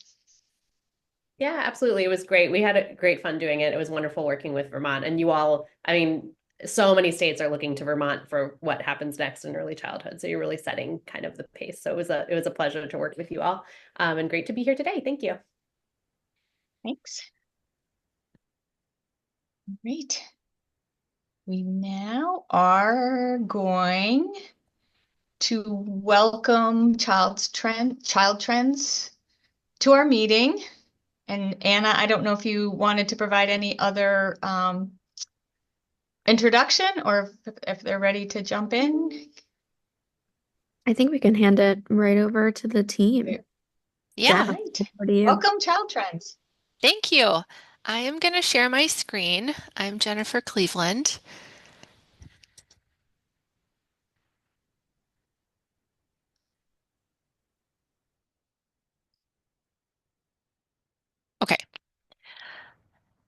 Yeah, absolutely. It was great. We had a great fun doing it. It was wonderful working with Vermont, and you all, I mean, so many states are looking to Vermont for what happens next in early childhood. So you're really setting kind of the pace. So it was a pleasure to work with you all, and great to be here today. Thank you. Thanks. Great. We now are going to welcome Child Trends to our meeting. And Anna, I don't know if you wanted to provide any other introduction or if they're ready to jump in. I think we can hand it right over to the team. Yeah. Right. Over to you. Welcome, Child Trends. Thank you. I am going to share my screen. I'm Jennifer Cleveland. Okay.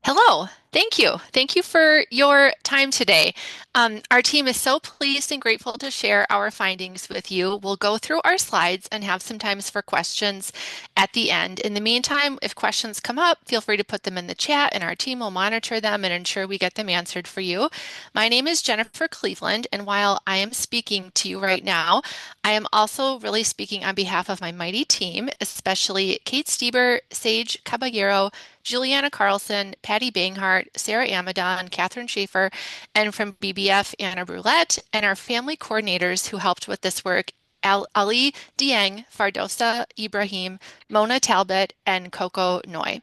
Hello. Thank you. Thank you for your time today. Our team is so pleased and grateful to share our findings with you. We'll go through our slides and have some times for questions at the end. In the meantime, if questions come up, feel free to put them in the chat and our team will monitor them and ensure we get them answered for you. My name is Jennifer Cleveland, and while I am speaking to you right now, I am also really speaking on behalf of my mighty team, especially Kate Stieber, Sage Caballero, Juliana Carlson, Patty Banghart, Sarah Amadon, Catherine Schaefer, and from BBF, Anna Brulette, and our family coordinators who helped with this work, Ali Dieng, Fardosa Ibrahim, Mona Talbot, and Coco Noy.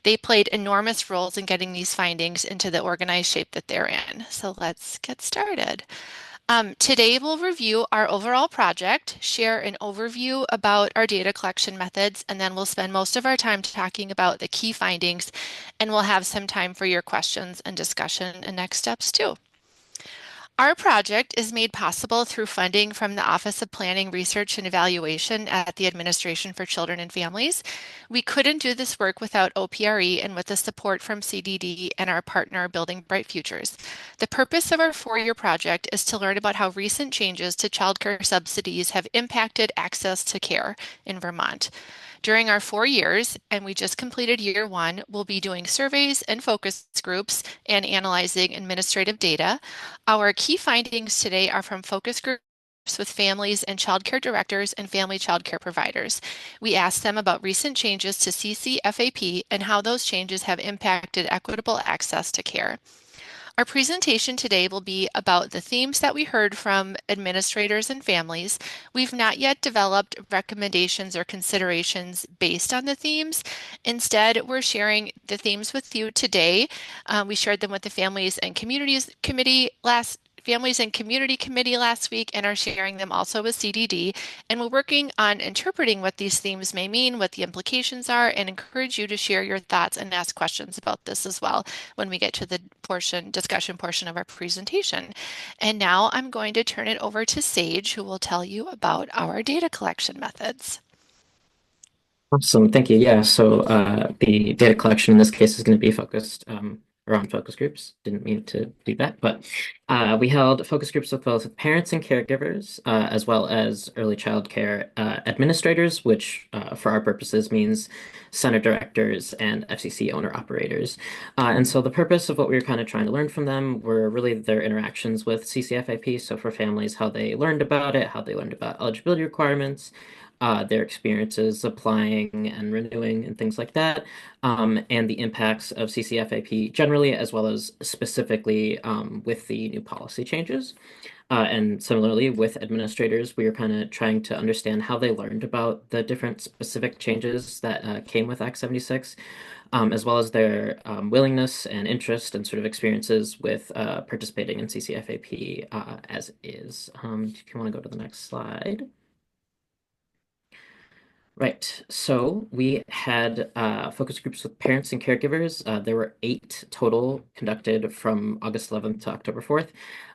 They played enormous roles in getting these findings into the organized shape that they're in. So let's get started. Today we'll review our overall project, share an overview about our data collection methods, and then we'll spend most of our time talking about the key findings, and we'll have some time for your questions and discussion and next steps too. Our project is made possible through funding from the Office of Planning, Research, and Evaluation at the Administration for Children and Families. We couldn't do this work without OPRE and with the support from CDD and our partner Building Bright Futures. The purpose of our four-year project is to learn about how recent changes to childcare subsidies have impacted access to care in Vermont. During our 4 years, and we just completed year 1, we'll be doing surveys and focus groups and analyzing administrative data. Our key findings today are from focus groups with families and childcare directors and family childcare providers. We asked them about recent changes to CCFAP and how those changes have impacted equitable access to care. Our presentation today will be about the themes that we heard from administrators and families. We've not yet developed recommendations or considerations based on the themes. Instead, we're sharing the themes with you today. We shared them with the Families and Communities Committee last Families and Community Committee last week and are sharing them also with CDD. And we're working on interpreting what these themes may mean, what the implications are, and encourage you to share your thoughts and ask questions about this as well when we get to the discussion portion of our presentation. And now I'm going to turn it over to Sage, who will tell you about our data collection methods. Awesome, thank you. Yeah, so the data collection in this case is going to be focused around focus groups. Didn't mean to do that, but we held focus groups with both parents and caregivers, as well as early child care administrators, which for our purposes means center directors and FCC owner operators. And so the purpose of what we were kind of trying to learn from them were really their interactions with CCFIP. So for families, how they learned about it, how they learned about eligibility requirements, their experiences applying and renewing and things like that, and the impacts of CCFIP generally, as well as specifically with the new policy changes. And similarly with administrators, we are kind of trying to understand how they learned about the different specific changes that came with Act 76, as well as their willingness and interest and sort of experiences with participating in CCFIP as is. If you want to go to the next slide. Right, so we had focus groups with parents and caregivers. There were 8 total conducted from August 11th to October 4th.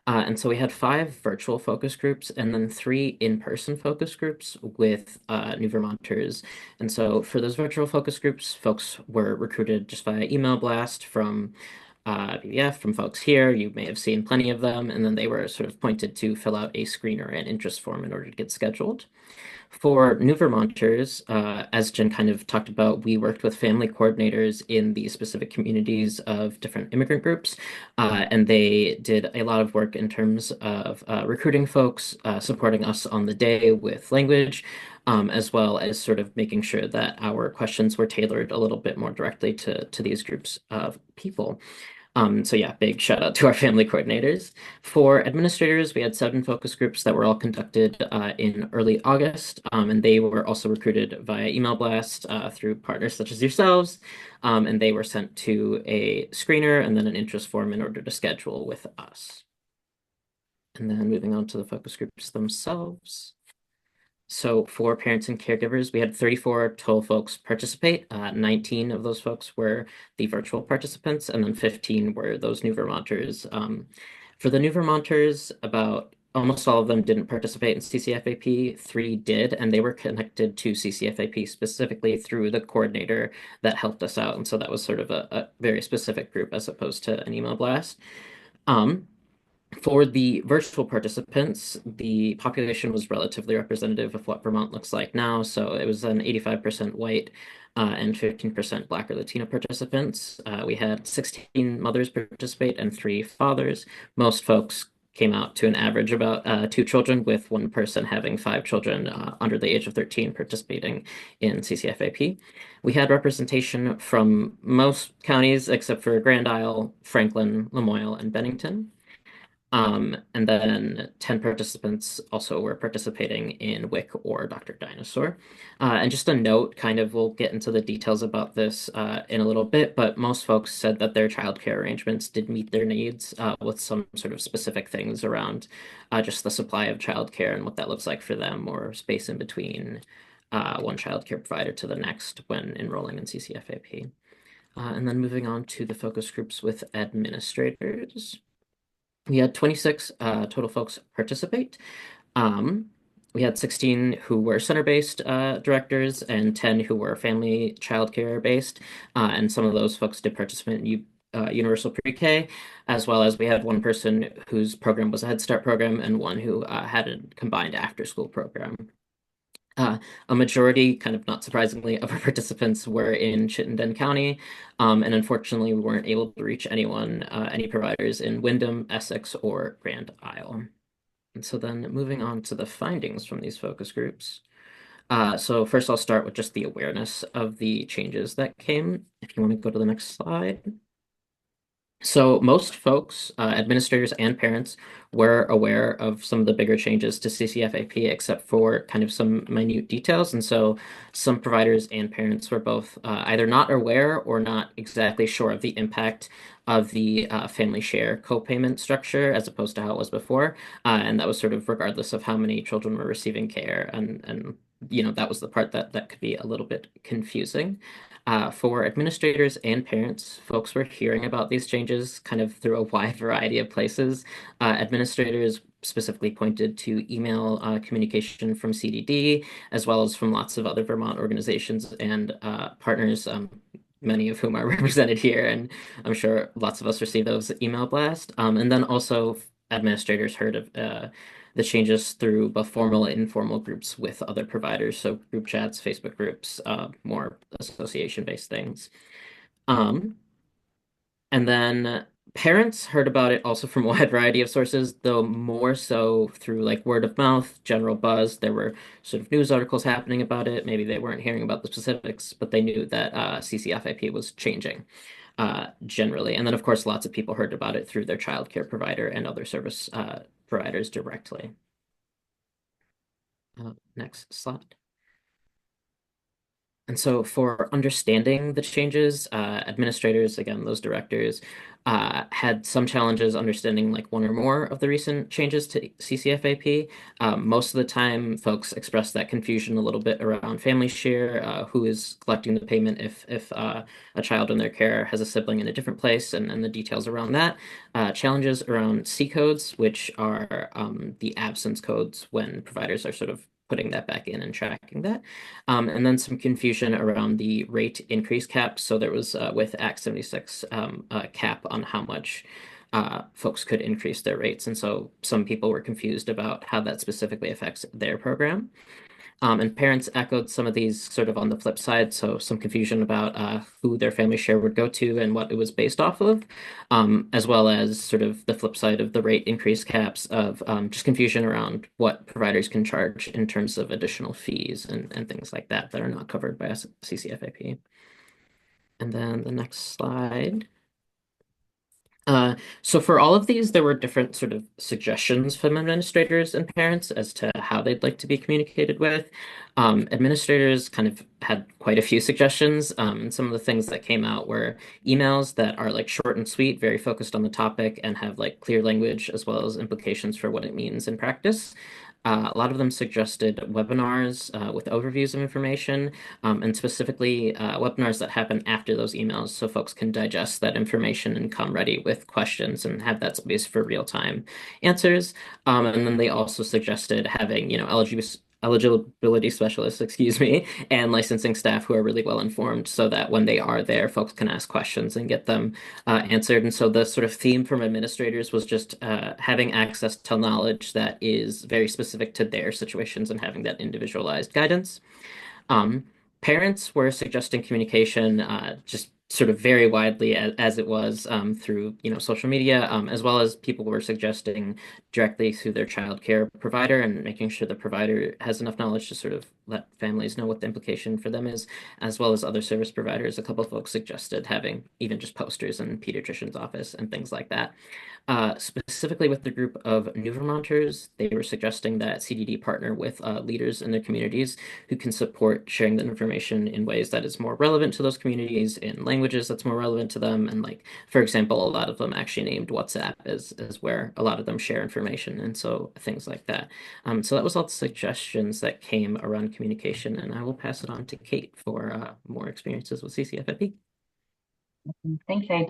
And so we had 5 virtual focus groups and then 3 in-person focus groups with New Vermonters. And so for those virtual focus groups, folks were recruited just via email blast from PDF from folks here. You may have seen plenty of them, and then they were sort of pointed to fill out a screener and interest form in order to get scheduled. For New Vermonters, as Jen kind of talked about, we worked with family coordinators in the specific communities of different immigrant groups, and they did a lot of work in terms of recruiting folks, supporting us on the day with language, as well as sort of making sure that our questions were tailored a little bit more directly to these groups of people. So yeah, big shout out to our family coordinators. For administrators, we had 7 focus groups that were all conducted in early August, and they were also recruited via email blast through partners such as yourselves, and they were sent to a screener and then an interest form in order to schedule with us. And then moving on to the focus groups themselves. So for parents and caregivers, we had 34 total folks participate. 19 of those folks were the virtual participants, and then 15 were those New Vermonters. For the New Vermonters, about almost all of them didn't participate in CCFAP. 3 did, and they were connected to CCFAP specifically through the coordinator that helped us out. And so that was sort of a very specific group as opposed to an email blast. For the virtual participants, the population was relatively representative of what Vermont looks like now. So it was an 85% white and 15% Black or Latino participants. We had 16 mothers participate and 3 fathers. Most folks came out to an average about 2 children, with 1 person having 5 children under the age of 13 participating in CCFAP. We had representation from most counties except for Grand Isle, Franklin, Lamoille, and Bennington. And then 10 participants also were participating in WIC or Dr. Dinosaur. And just a note, kind of, we'll get into the details about this in a little bit, but most folks said that their childcare arrangements did meet their needs with some sort of specific things around just the supply of childcare and what that looks like for them, or space in between one childcare provider to the next when enrolling in CCFAP. And then moving on to the focus groups with administrators. We had 26 total folks participate. We had 16 who were center-based directors and 10 who were family childcare based. And some of those folks did participate in Universal Pre-K, as well as we had 1 person whose program was a Head Start program and 1 who had a combined after-school program. A majority, kind of not surprisingly, of our participants were in Chittenden County, and unfortunately we weren't able to reach any providers in Windham, Essex, or Grand Isle. And so then moving on to the findings from these focus groups. So first I'll start with just the awareness of the changes that came. If you want to go to the next slide. So most folks, administrators and parents, were aware of some of the bigger changes to CCFAP, except for kind of some minute details. And so some providers and parents were both either not aware or not exactly sure of the impact of the family share co-payment structure as opposed to how it was before. And that was sort of regardless of how many children were receiving care. And that was the part that could be a little bit confusing. For administrators and parents, folks were hearing about these changes kind of through a wide variety of places. Administrators specifically pointed to email communication from CDD, as well as from lots of other Vermont organizations and partners, many of whom are represented here. And I'm sure lots of us received those email blasts. And then also administrators heard of the changes through both formal and informal groups with other providers, so group chats, Facebook groups, more association-based things. And then parents heard about it also from a wide variety of sources, though more so through like word of mouth, general buzz. There were sort of news articles happening about it. Maybe they weren't hearing about the specifics, but they knew that CCFIP was changing generally. And then, of course, lots of people heard about it through their childcare provider and other service providers directly. Next slide. And so for understanding the changes, administrators, again, those directors, had some challenges understanding like one or more of the recent changes to CCFAP. Most of the time, folks express that confusion a little bit around family share, who is collecting the payment if a child in their care has a sibling in a different place, and the details around that. Challenges around C codes, which are the absence codes when providers are sort of putting that back in and tracking that. And then some confusion around the rate increase cap. So there was, with Act 76, a cap on how much folks could increase their rates. And so some people were confused about how that specifically affects their program. And parents echoed some of these sort of on the flip side. So some confusion about who their family share would go to and what it was based off of, as well as sort of the flip side of the rate increase caps of just confusion around what providers can charge in terms of additional fees and things like that that are not covered by CCFAP. And then the next slide. So for all of these, there were different sort of suggestions from administrators and parents as to how they'd like to be communicated with. Administrators kind of had quite a few suggestions. And some of the things that came out were emails that are like short and sweet, very focused on the topic, and have like clear language as well as implications for what it means in practice. A lot of them suggested webinars with overviews of information, and specifically webinars that happen after those emails so folks can digest that information and come ready with questions and have that space for real-time answers. And then they also suggested having, eligibility specialists, excuse me, and licensing staff who are really well informed so that when they are there, folks can ask questions and get them answered. And so the sort of theme from administrators was just having access to knowledge that is very specific to their situations and having that individualized guidance. Parents were suggesting communication just sort of very widely as it was through social media, as well as people were suggesting directly through their child care provider and making sure the provider has enough knowledge to sort of let families know what the implication for them is, as well as other service providers. A couple of folks suggested having even just posters in pediatrician's office and things like that. Specifically with the group of New Vermonters, they were suggesting that CDD partner with leaders in their communities who can support sharing the information in ways that is more relevant to those communities, in languages that's more relevant to them. And like, for example, a lot of them actually named WhatsApp as where a lot of them share information. And so things like that. So that was all the suggestions that came around communication. And I will pass it on to Kate for more experiences with CCFIP. Thanks, Abe.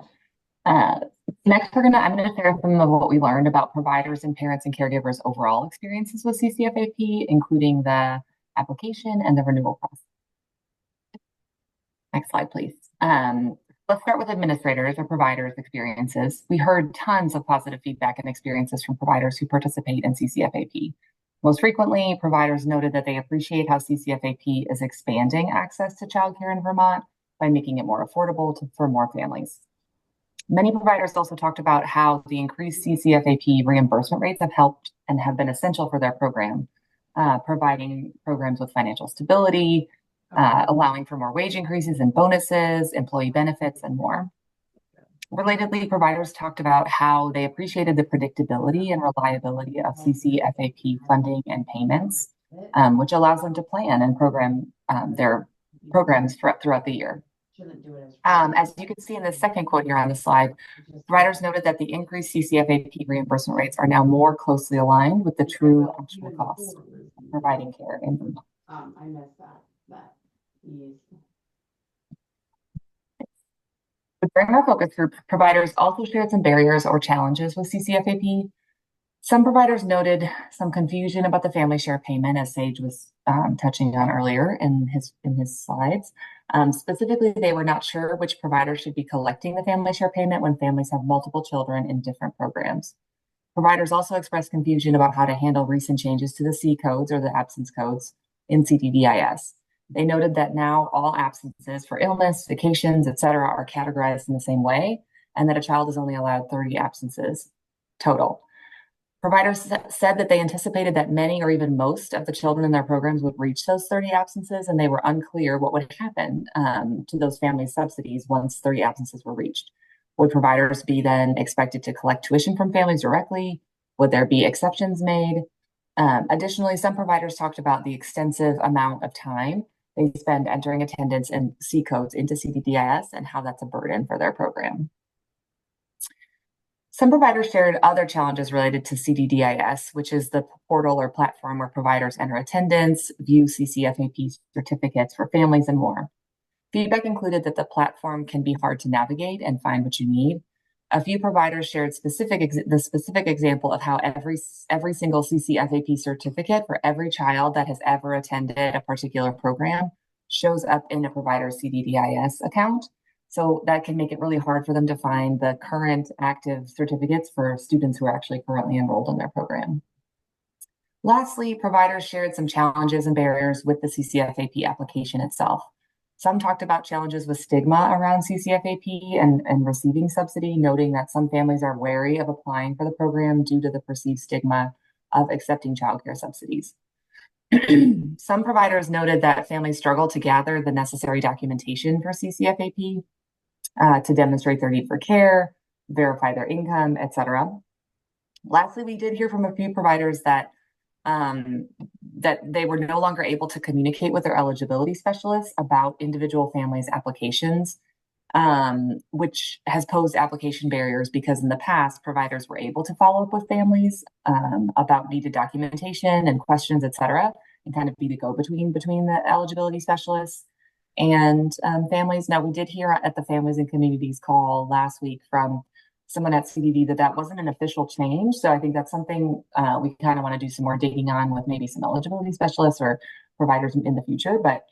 Next, I'm going to share some of what we learned about providers and parents and caregivers' overall experiences with CCFAP, including the application and the renewal process. Next slide, please. Let's start with administrators or providers' experiences. We heard tons of positive feedback and experiences from providers who participate in CCFAP. Most frequently, providers noted that they appreciate how CCFAP is expanding access to childcare in Vermont by making it more affordable for more families. Many providers also talked about how the increased CCFAP reimbursement rates have helped and have been essential for their program, providing programs with financial stability, allowing for more wage increases and bonuses, employee benefits, and more. Relatedly, providers talked about how they appreciated the predictability and reliability of CCFAP funding and payments, which allows them to plan and program their programs throughout the year. As you can see in the second quote here on the slide, providers noted that the increased CCFAP reimbursement rates are now more closely aligned with the true actual costs of providing care in Vermont. I missed that. During our focus group, providers also shared some barriers or challenges with CCFAP. Some providers noted some confusion about the family share payment, as Sage was touching on earlier in his slides. Specifically, they were not sure which provider should be collecting the family share payment when families have multiple children in different programs. Providers also expressed confusion about how to handle recent changes to the C codes or the absence codes in CDDIS. They noted that now all absences for illness, vacations, etc., are categorized in the same way, and that a child is only allowed 30 absences total. Providers said that they anticipated that many or even most of the children in their programs would reach those 30 absences, and they were unclear what would happen to those family subsidies once 30 absences were reached. Would providers be then expected to collect tuition from families directly? Would there be exceptions made? Additionally, some providers talked about the extensive amount of time they spend entering attendance and C codes into CDDIS and how that's a burden for their program. Some providers shared other challenges related to CDDIS, which is the portal or platform where providers enter attendance, view CCFAP certificates for families, and more. Feedback included that the platform can be hard to navigate and find what you need. A few providers shared the specific example of how every single CCFAP certificate for every child that has ever attended a particular program shows up in a provider's CDDIS account. So that can make it really hard for them to find the current active certificates for students who are actually currently enrolled in their program. Lastly, providers shared some challenges and barriers with the CCFAP application itself. Some talked about challenges with stigma around CCFAP and receiving subsidy, noting that some families are wary of applying for the program due to the perceived stigma of accepting childcare subsidies. Some providers noted that families struggle to gather the necessary documentation for CCFAP to demonstrate their need for care, verify their income, etc. Lastly, we did hear from a few providers that they were no longer able to communicate with their eligibility specialists about individual families' applications, which has posed application barriers because in the past, providers were able to follow up with families about needed documentation and questions, etc., and kind of be the go-between between the eligibility specialists and families. Now, we did hear at the Families and Communities call last week from someone at CDD that wasn't an official change. So I think that's something we kind of want to do some more digging on with maybe some eligibility specialists or providers in the future. But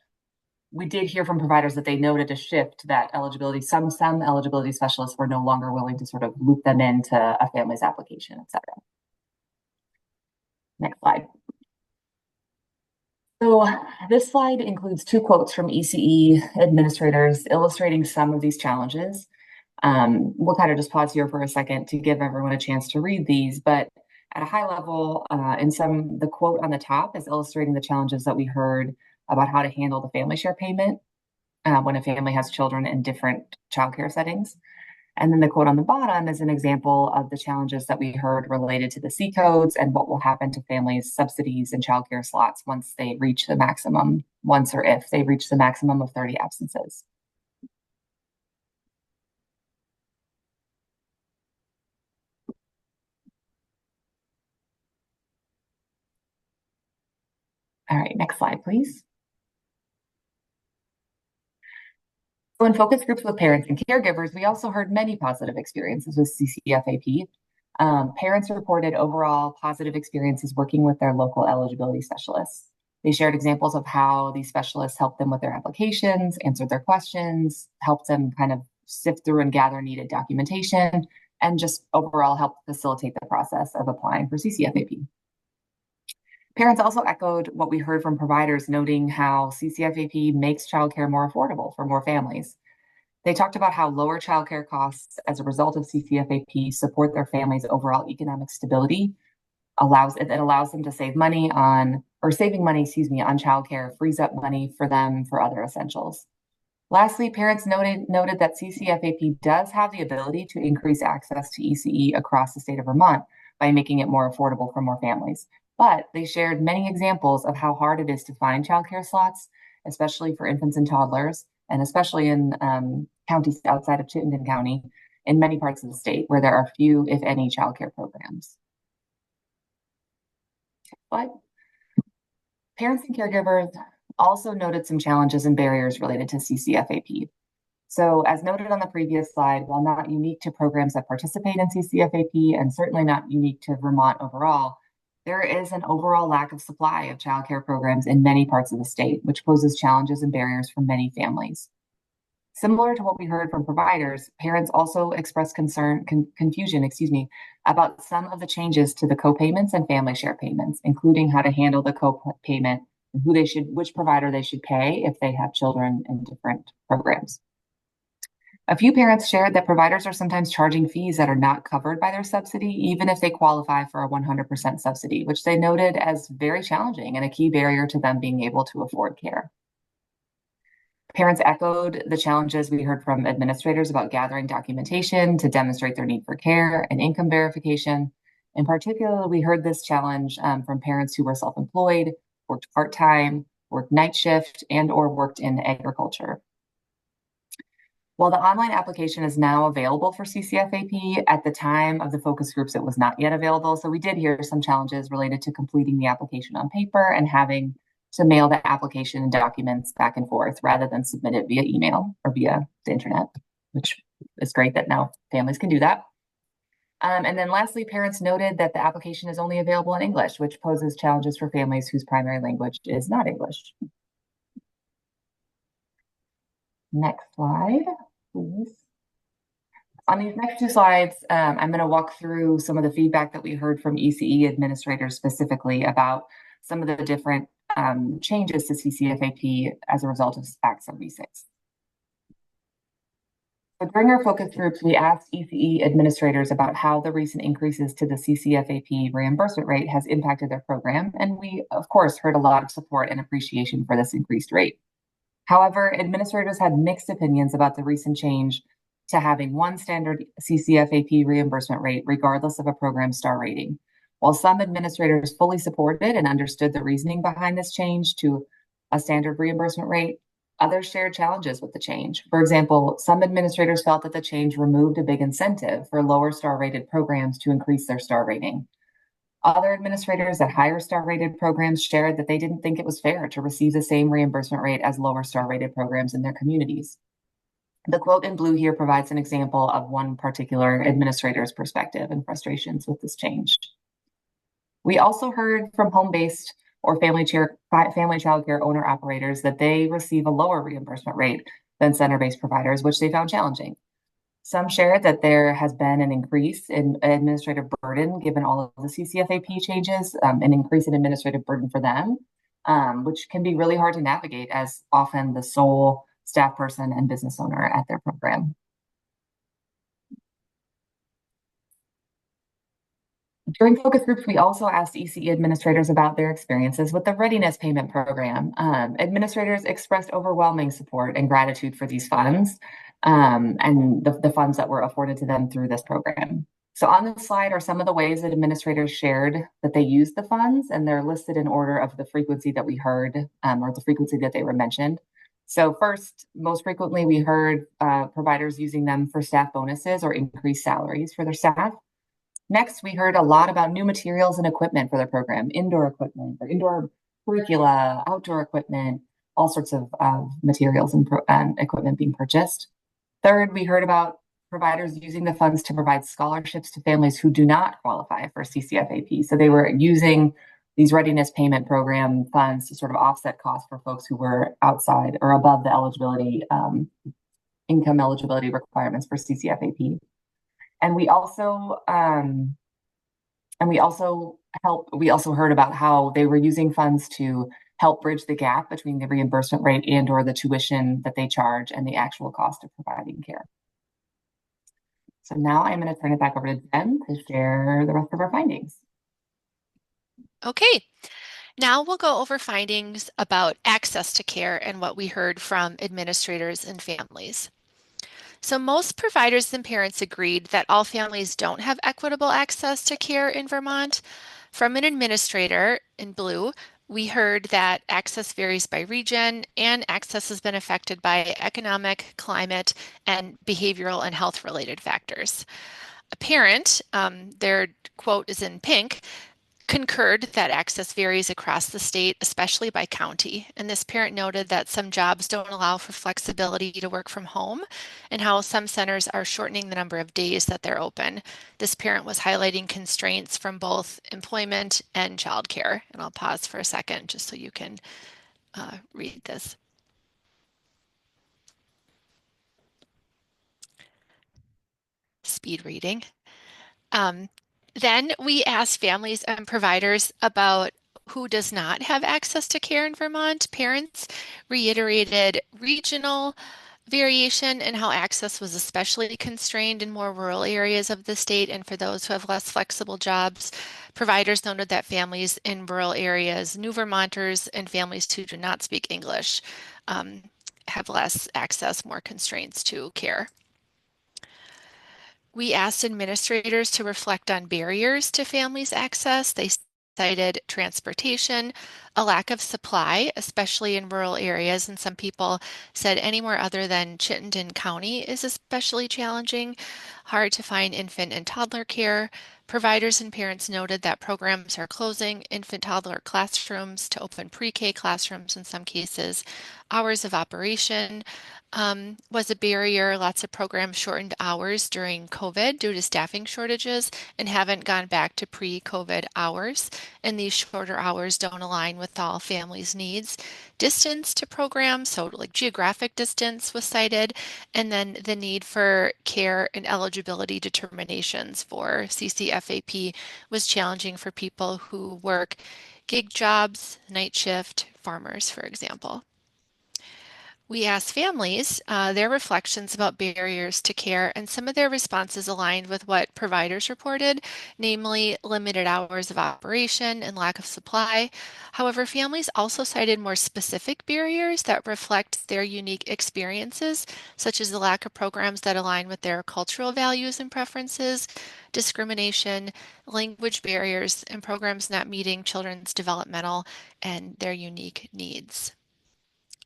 we did hear from providers that they noted a shift that some eligibility specialists were no longer willing to sort of loop them into a family's application, et cetera. Next slide. So this slide includes 2 quotes from ECE administrators illustrating some of these challenges. We'll kind of just pause here for a second to give everyone a chance to read these, but at a high level, the quote on the top is illustrating the challenges that we heard about how to handle the family share payment when a family has children in different childcare settings. And then the quote on the bottom is an example of the challenges that we heard related to the C codes and what will happen to families' subsidies and childcare slots once or if they reach the maximum of 30 absences. All right, next slide, please. So in focus groups with parents and caregivers, we also heard many positive experiences with CCFAP. Parents reported overall positive experiences working with their local eligibility specialists. They shared examples of how these specialists helped them with their applications, answered their questions, helped them kind of sift through and gather needed documentation, and just overall helped facilitate the process of applying for CCFAP. Parents also echoed what we heard from providers, noting how CCFAP makes childcare more affordable for more families. They talked about how lower childcare costs as a result of CCFAP support their family's overall economic stability. It allows them to saving money on childcare frees up money for them for other essentials. Lastly, parents noted that CCFAP does have the ability to increase access to ECE across the state of Vermont by making it more affordable for more families. But they shared many examples of how hard it is to find childcare slots, especially for infants and toddlers, and especially in counties outside of Chittenden County, in many parts of the state where there are few, if any, childcare programs. But parents and caregivers also noted some challenges and barriers related to CCFAP. So as noted on the previous slide, while not unique to programs that participate in CCFAP and certainly not unique to Vermont overall, there is an overall lack of supply of childcare programs in many parts of the state, which poses challenges and barriers for many families. Similar to what we heard from providers, parents also expressed confusion, about some of the changes to the co-payments and family share payments, including how to handle the co-payment and which provider they should pay if they have children in different programs. A few parents shared that providers are sometimes charging fees that are not covered by their subsidy, even if they qualify for a 100% subsidy, which they noted as very challenging and a key barrier to them being able to afford care. Parents echoed the challenges we heard from administrators about gathering documentation to demonstrate their need for care and income verification. In particular, we heard this challenge from parents who were self-employed, worked part-time, worked night shift, and/or worked in agriculture. While the online application is now available for CCFAP, at the time of the focus groups, it was not yet available. So we did hear some challenges related to completing the application on paper and having to mail the application and documents back and forth rather than submit it via email or via the internet, which is great that now families can do that. And then lastly, parents noted that the application is only available in English, which poses challenges for families whose primary language is not English. Next slide, please. On these next two slides, I'm going to walk through some of the feedback that we heard from ECE administrators specifically about some of the different changes to CCFAP as a result of Act 76. So during our focus groups, we asked ECE administrators about how the recent increases to the CCFAP reimbursement rate has impacted their program, and we, of course, heard a lot of support and appreciation for this increased rate. However, administrators had mixed opinions about the recent change to having one standard CCFAP reimbursement rate regardless of a program's star rating. While some administrators fully supported and understood the reasoning behind this change to a standard reimbursement rate, others shared challenges with the change. For example, some administrators felt that the change removed a big incentive for lower star rated programs to increase their star rating. Other administrators at higher star rated programs shared that they didn't think it was fair to receive the same reimbursement rate as lower star rated programs in their communities. The quote in blue here provides an example of one particular administrator's perspective and frustrations with this change. We also heard from home-based or family childcare owner operators that they receive a lower reimbursement rate than center-based providers, which they found challenging. Some shared that there has been an increase in administrative burden given all of the CCFAP changes, an increase in administrative burden for them, which can be really hard to navigate as often the sole staff person and business owner at their program. During focus groups, we also asked ECE administrators about their experiences with the Readiness Payment Program. Administrators expressed overwhelming support and gratitude for these funds and the funds that were afforded to them through this program. So on this slide are some of the ways that administrators shared that they used the funds, and they're listed in order of the frequency that we heard or the frequency that they were mentioned. So first, most frequently, we heard providers using them for staff bonuses or increased salaries for their staff. Next, we heard a lot about new materials and equipment for the program, indoor equipment, or indoor curricula, outdoor equipment, all sorts of materials and equipment being purchased. Third, we heard about providers using the funds to provide scholarships to families who do not qualify for CCFAP. So they were using these Readiness Payment Program funds to sort of offset costs for folks who were outside or above the eligibility, income eligibility requirements for CCFAP. And we also heard about how they were using funds to help bridge the gap between the reimbursement rate and or the tuition that they charge and the actual cost of providing care. So now I'm going to turn it back over to Jen to share the rest of our findings. Okay. Now we'll go over findings about access to care and what we heard from administrators and families. So most providers and parents agreed that all families don't have equitable access to care in Vermont. From an administrator in blue, we heard that access varies by region and access has been affected by economic, climate, and behavioral and health related factors. A parent, their quote is in pink, concurred that access varies across the state, especially by county. And this parent noted that some jobs don't allow for flexibility to work from home and how some centers are shortening the number of days that they're open. This parent was highlighting constraints from both employment and childcare. And I'll pause for a second just so you can read this. Speed reading. Then we asked families and providers about who does not have access to care in Vermont. Parents reiterated regional variation and how access was especially constrained in more rural areas of the state and for those who have less flexible jobs. Providers noted that families in rural areas, New Vermonters, and families who do not speak English have less access, more constraints to care. We asked administrators to reflect on barriers to families' access. They cited transportation, a lack of supply, especially in rural areas, and some people said anywhere other than Chittenden County is especially challenging, hard to find infant and toddler care. Providers and parents noted that programs are closing infant toddler classrooms to open pre-K classrooms in some cases. Hours of operation was a barrier. Lots of programs shortened hours during COVID due to staffing shortages and haven't gone back to pre-COVID hours. And these shorter hours don't align with all families' needs. Distance to programs, so like geographic distance was cited, and then the need for care and eligibility determinations for CCFAP was challenging for people who work gig jobs, night shift, farmers, for example. We asked families their reflections about barriers to care, and some of their responses aligned with what providers reported, namely limited hours of operation and lack of supply. However, families also cited more specific barriers that reflect their unique experiences, such as the lack of programs that align with their cultural values and preferences, discrimination, language barriers, and programs not meeting children's developmental and their unique needs.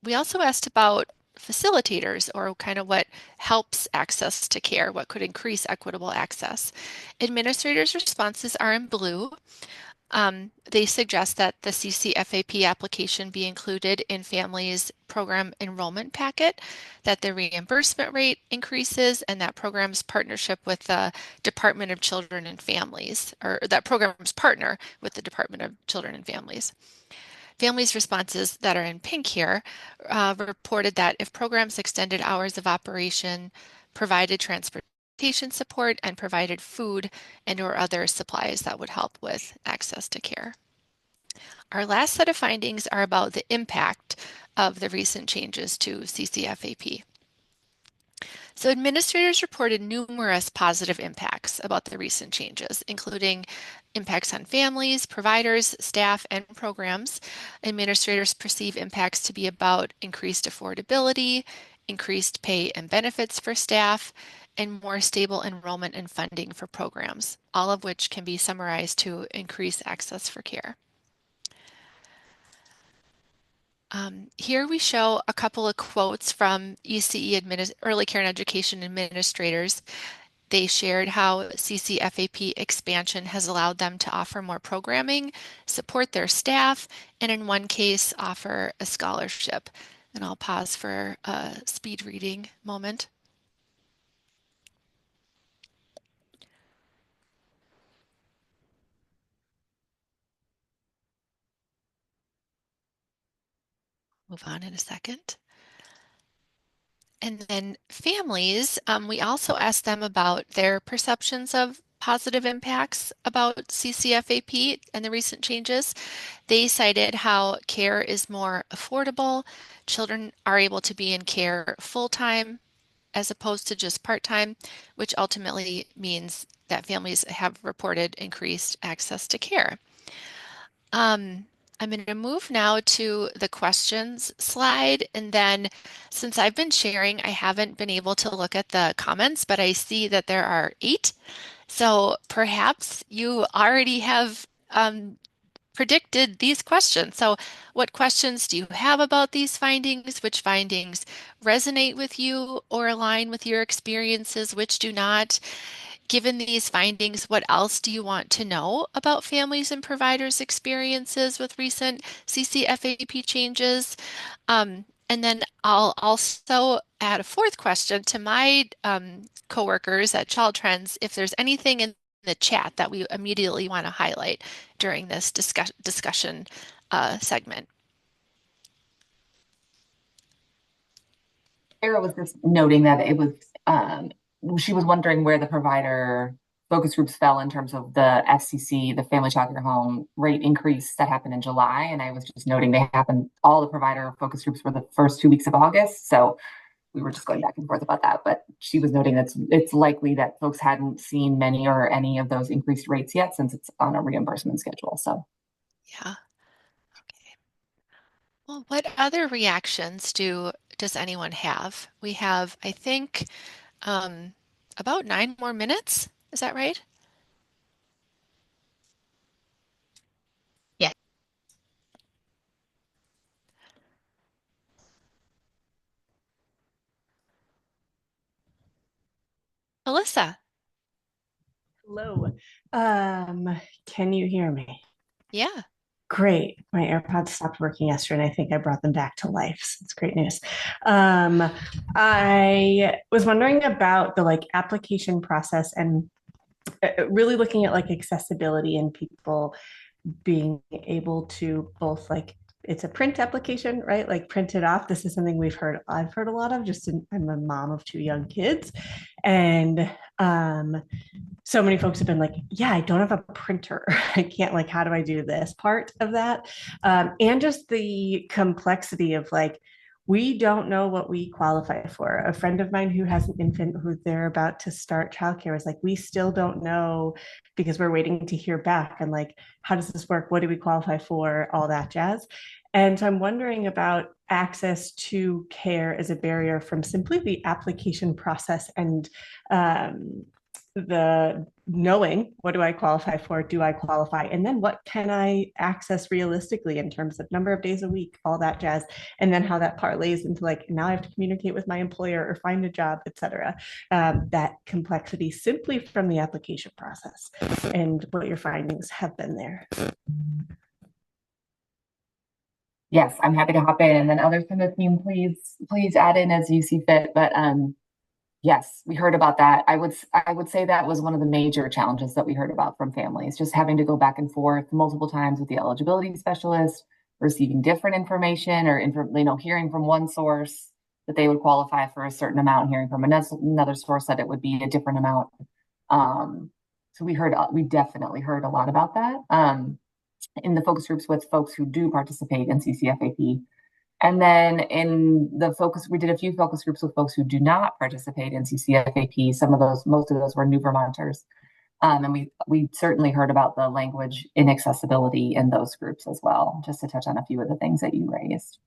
We also asked about facilitators, or kind of what helps access to care, what could increase equitable access. Administrators' responses are in blue. They suggest that the CCFAP application be included in families' program enrollment packet, that the reimbursement rate increases, and that programs partnership with the Department of Children and Families, or that programs partner with the Department of Children and Families. Families' responses that are in pink here reported that if programs extended hours of operation, provided transportation support, and provided food and or other supplies that would help with access to care. Our last set of findings are about the impact of the recent changes to CCFAP. So administrators reported numerous positive impacts about the recent changes, including impacts on families, providers, staff, and programs. Administrators perceive impacts to be about increased affordability, increased pay and benefits for staff, and more stable enrollment and funding for programs, all of which can be summarized to increase access for care. Here we show a couple of quotes from ECE Early Care and Education administrators. They shared how CCFAP expansion has allowed them to offer more programming, support their staff, and in one case, offer a scholarship. And I'll pause for a speed reading moment. Move on in a second. And then families, we also asked them about their perceptions of positive impacts about CCFAP and the recent changes. They cited how care is more affordable. Children are able to be in care full-time as opposed to just part-time, which ultimately means that families have reported increased access to care. I'm going to move now to the questions slide. And then since I've been sharing, I haven't been able to look at the comments, but I see that there are 8. So perhaps you already have predicted these questions. So what questions do you have about these findings? Which findings resonate with you or align with your experiences? Which do not? Given these findings, what else do you want to know about families and providers' experiences with recent CCFAP changes? And then I'll also add a 4th question to my coworkers at Child Trends if there's anything in the chat that we immediately want to highlight during this discussion segment. Sarah was just noting that it was, she was wondering where the provider focus groups fell in terms of the FCC, the Family Child Care Home rate increase that happened in July. And I was just noting they happened, all the provider focus groups were the first 2 weeks of August. So we were just going back and forth about that. But she was noting that it's likely that folks hadn't seen many or any of those increased rates yet since it's on a reimbursement schedule. So yeah. Okay. Well, what other reactions does anyone have? We have, I think, about 9 more minutes. Is that right? Yeah. Alyssa. Hello. Can you hear me? Yeah. Great. My AirPods stopped working yesterday, and I think I brought them back to life. So it's great news. I was wondering about the application process and really looking at accessibility and people being able to both it's a print application, right? Print it off. This is something I've heard a lot of, I'm a mom of 2 young kids. And so many folks have been like, yeah, I don't have a printer. I can't, how do I do this part of that? And just the complexity of we don't know what we qualify for. A friend of mine who has an infant who they're about to start childcare is we still don't know because we're waiting to hear back. And how does this work? What do we qualify for? All that jazz. And so I'm wondering about access to care as a barrier from simply the application process and the knowing what do I qualify for, do I qualify, and then what can I access realistically in terms of number of days a week, all that jazz, and then how that parlays into now I have to communicate with my employer or find a job, etc. That complexity simply from the application process and what your findings have been there. yes, I'm happy to hop in, and then others from the team, please add in as you see fit. But yes, we heard about that. I would say that was one of the major challenges that we heard about from families, just having to go back and forth multiple times with the eligibility specialist, receiving different information or hearing from one source that they would qualify for a certain amount, hearing from another source that it would be a different amount. So we definitely heard a lot about that in the focus groups with folks who do participate in CCFAP. And then we did a few focus groups with folks who do not participate in CCFAP. Most of those were new Vermonters. And we certainly heard about the language inaccessibility in those groups as well, just to touch on a few of the things that you raised.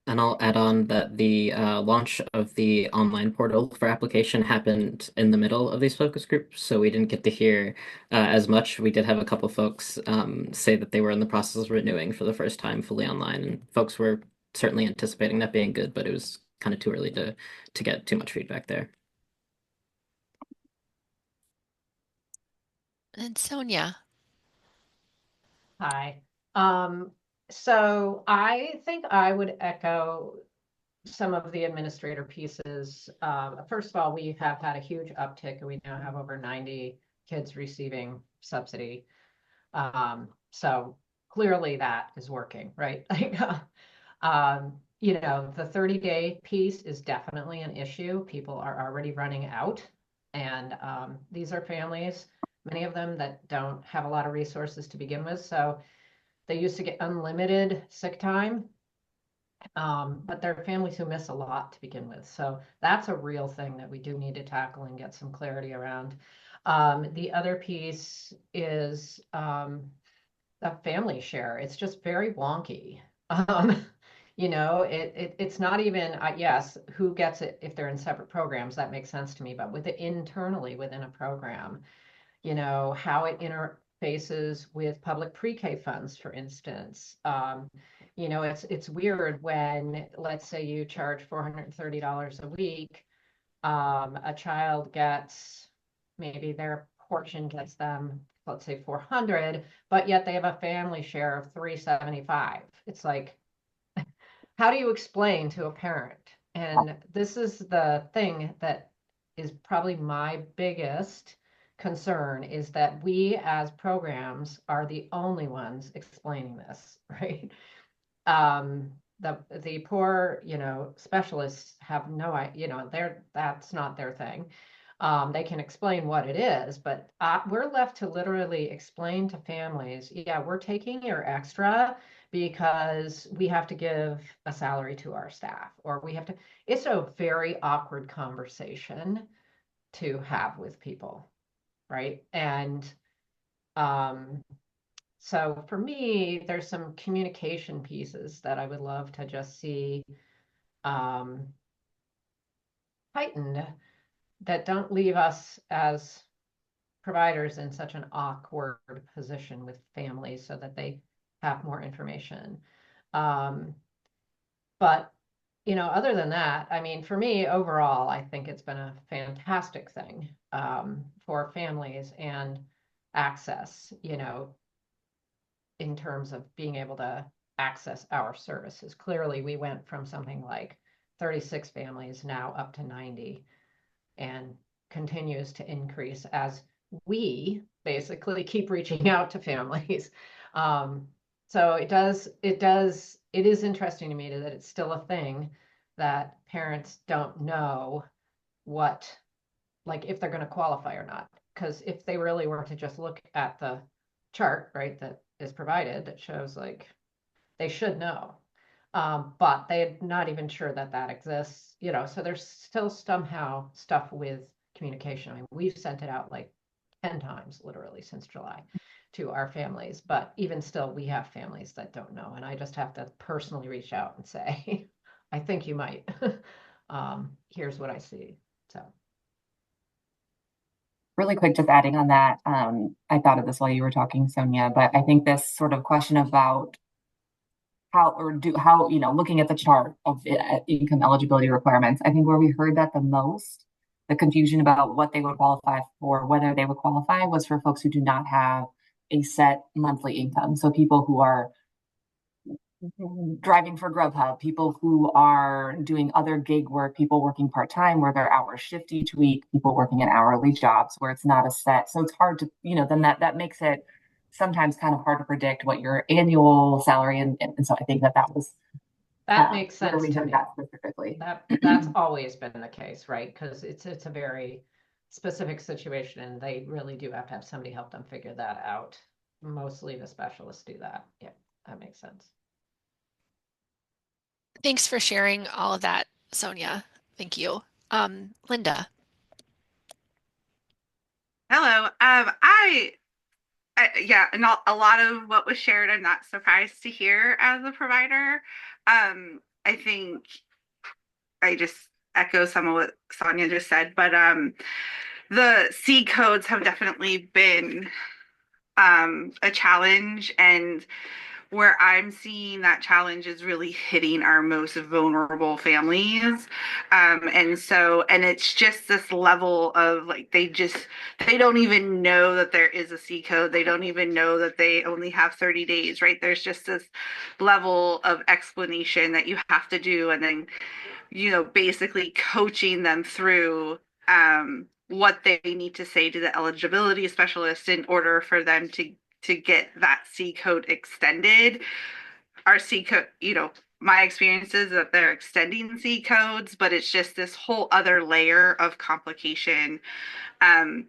And I'll add on that the launch of the online portal for application happened in the middle of these focus groups, so we didn't get to hear as much. We did have a couple folks say that they were in the process of renewing for the first time fully online, and folks were certainly anticipating that being good, but it was kind of too early to get too much feedback there. And Sonia. Hi. So I think I would echo some of the administrator pieces. First of all, we have had a huge uptick and we now have over 90 kids receiving subsidy. So clearly that is working, right? The 30-day piece is definitely an issue. People are already running out, and these are families, many of them that don't have a lot of resources to begin with. So they used to get unlimited sick time, but there are families who miss a lot to begin with. So that's a real thing that we do need to tackle and get some clarity around. The other piece is a family share. It's just very wonky. It's not even, yes, who gets it if they're in separate programs, that makes sense to me, but with it internally within a program, how it interfaces with public pre-K funds, for instance. It's weird when, let's say you charge $430 a week, a child gets, maybe their portion gets them, let's say 400, but yet they have a family share of 375. It's like, how do you explain to a parent? And this is the thing that is probably my biggest concern, is that we as programs are the only ones explaining this, right? The poor, specialists have no idea, that's not their thing. They can explain what it is, but we're left to literally explain to families, yeah, we're taking your extra because we have to give a salary to our staff, or it's a very awkward conversation to have with people, right? And so for me, there's some communication pieces that I would love to just see heightened, that don't leave us as providers in such an awkward position with families, so that they have more information. But other than that, I mean, for me overall, I think it's been a fantastic thing for families and access, in terms of being able to access our services. Clearly, we went from something like 36 families now up to 90, and continues to increase as we basically keep reaching out to families. So it is interesting to me that it's still a thing, that parents don't know if they're going to qualify or not. Because if they really were to just look at the chart, right, that is provided, that shows they should know. But they're not even sure that exists, so there's still somehow stuff with communication. I mean, we've sent it out 10 times literally since July to our families, but even still, we have families that don't know, and I just have to personally reach out and say, I think you might. Here's what I see. So Really quick, just adding on that, I thought of this while you were talking, Sonia, but I think this sort of question about looking at the chart of income eligibility requirements, I think where we heard that the most, the confusion about what they would qualify for, whether they would qualify, was for folks who do not have a set monthly income. So people who are driving for Grubhub, people who are doing other gig work, people working part-time where their hours shift each week, people working in hourly jobs where it's not a set. So it's hard to, then that makes it sometimes kind of hard to predict what your annual salary, and so I think that makes sense to me. That specifically. That's always been the case, right? Because it's a very specific situation, and they really do have to have somebody help them figure that out. Mostly the specialists do that. Yeah, that makes sense. Thanks for sharing all of that, Sonia. Thank you. Linda. Hello. Yeah, and a lot of what was shared, I'm not surprised to hear as a provider. I think I just echo some of what Sonia just said, but the C codes have definitely been a challenge, and where I'm seeing that challenge is really hitting our most vulnerable families. And it's just this level of they don't even know that there is a C code. They don't even know that they only have 30 days, right? There's just this level of explanation that you have to do. And then, basically coaching them through what they need to say to the eligibility specialist in order for them to get that C code extended. Our C code, my experience is that they're extending C codes, but it's just this whole other layer of complication. And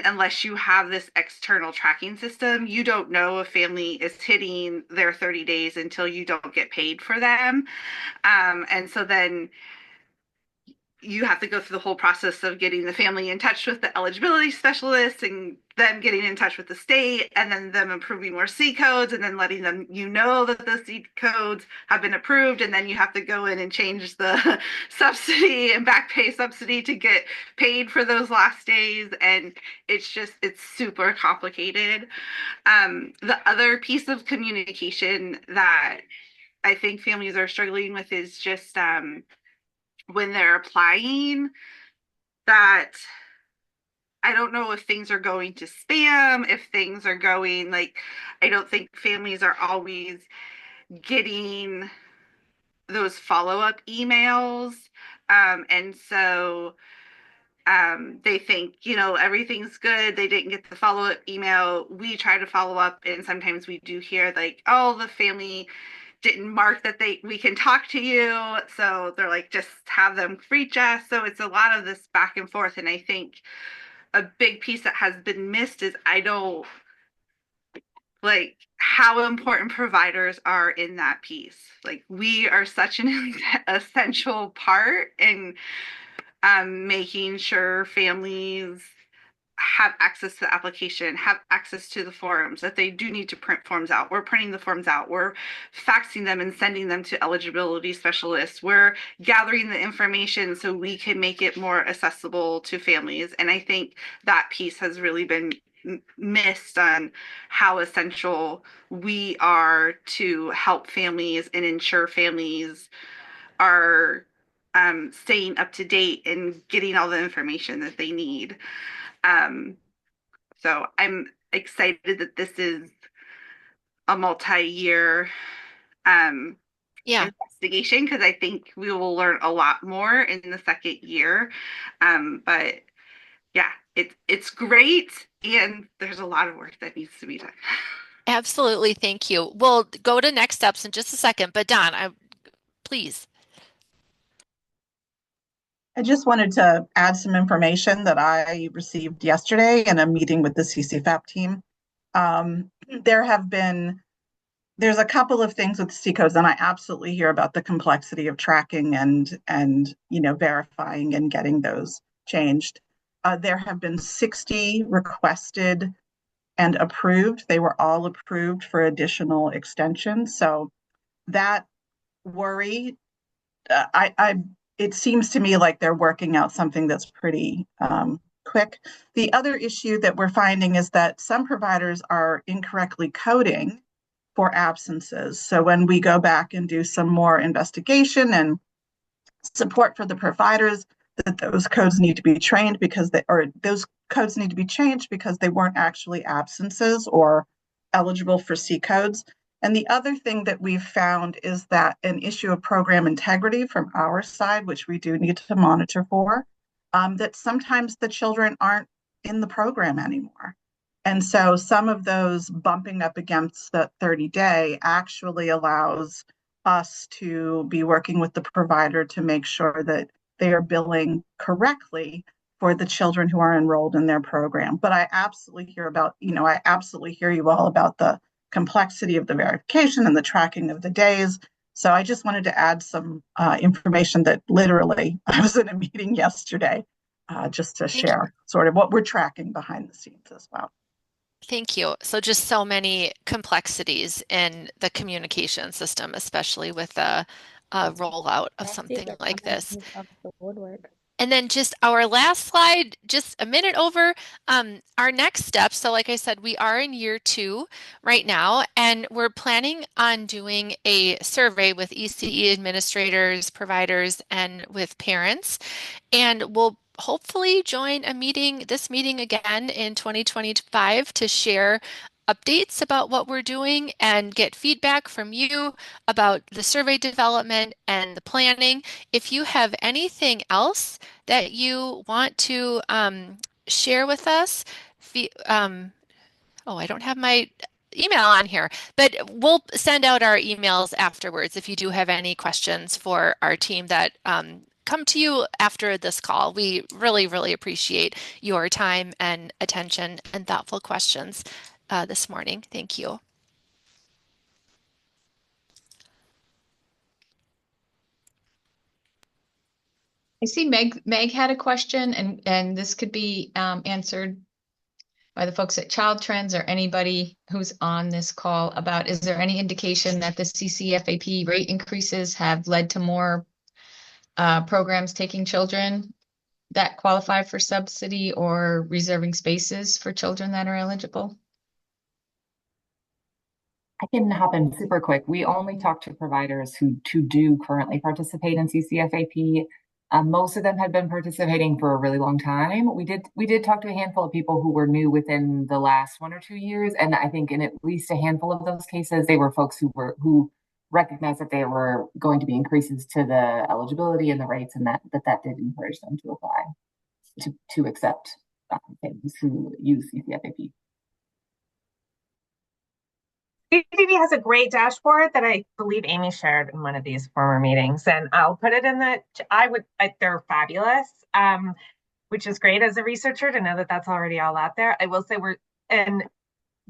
unless you have this external tracking system, you don't know if family is hitting their 30 days until you don't get paid for them. And so then, you have to go through the whole process of getting the family in touch with the eligibility specialist and them getting in touch with the state and then them approving more C codes and then letting them that the C codes have been approved, and then you have to go in and change the subsidy and back pay subsidy to get paid for those last days, and it's super complicated. The other piece of communication that I think families are struggling with is just when they're applying, that I don't know if things are going to spam, if things are going I don't think families are always getting those follow-up emails. And so they think, everything's good. They didn't get the follow-up email. We try to follow up, and sometimes we do hear the family didn't mark that we can talk to you. So they're just have them reach us. So it's a lot of this back and forth. And I think a big piece that has been missed is how important providers are in that piece. We are such an essential part in making sure families have access to the application, have access to the forms. That they do need to print forms out, we're printing the forms out, we're faxing them and sending them to eligibility specialists, we're gathering the information so we can make it more accessible to families. And I think that piece has really been missed on how essential we are to help families and ensure families are staying up to date and getting all the information that they need. So I'm excited that this is a multi-year investigation, because I think we will learn a lot more in the second year. But yeah, it's great, and there's a lot of work that needs to be done. Absolutely. Thank you. We'll go to next steps in just a second, but Don, please. I just wanted to add some information that I received yesterday in a meeting with the CCFAP team. There's a couple of things with C codes, and I absolutely hear about the complexity of tracking and verifying and getting those changed. There have been 60 requested and approved. They were all approved for additional extensions. So that worry, it seems to me like they're working out something that's pretty quick. The other issue that we're finding is that some providers are incorrectly coding for absences. So when we go back and do some more investigation and support for the providers, that those codes need to be trained those codes need to be changed because they weren't actually absences or eligible for C codes. And the other thing that we've found is that an issue of program integrity from our side, which we do need to monitor for, that sometimes the children aren't in the program anymore. And so some of those bumping up against the 30-day actually allows us to be working with the provider to make sure that they are billing correctly for the children who are enrolled in their program. But I absolutely hear you all about the complexity of the verification and the tracking of the days. So I just wanted to add some information that literally I was in a meeting yesterday just to share sort of what we're tracking behind the scenes as well. Thank you. So just so many complexities in the communication system, especially with the rollout of something like this. And then just our last slide, just a minute over, our next steps. So like I said, we are in year 2 right now, and we're planning on doing a survey with ECE administrators, providers, and with parents. And we'll hopefully join this meeting again in 2025 to share updates about what we're doing and get feedback from you about the survey development and the planning. If you have anything else that you want to share with us, I don't have my email on here, but we'll send out our emails afterwards if you do have any questions for our team that come to you after this call. We really, really appreciate your time and attention and thoughtful questions this morning. Thank you. I see Meg had a question, and this could be answered by the folks at Child Trends or anybody who's on this call about, is there any indication that the CCFAP rate increases have led to more programs taking children that qualify for subsidy or reserving spaces for children that are eligible? I can hop in super quick. We only talk to providers who do currently participate in CCFAP. Most of them had been participating for a really long time. We did talk to a handful of people who were new within the last 1 or 2 years, and I think in at least a handful of those cases, they were folks who recognized that there were going to be increases to the eligibility and the rates, and that did encourage them to apply to accept families who use CCFAP. CCFAP has a great dashboard that I believe Amy shared in one of these former meetings, and I'll put it in they're fabulous, which is great as a researcher to know that that's already all out there. I will say and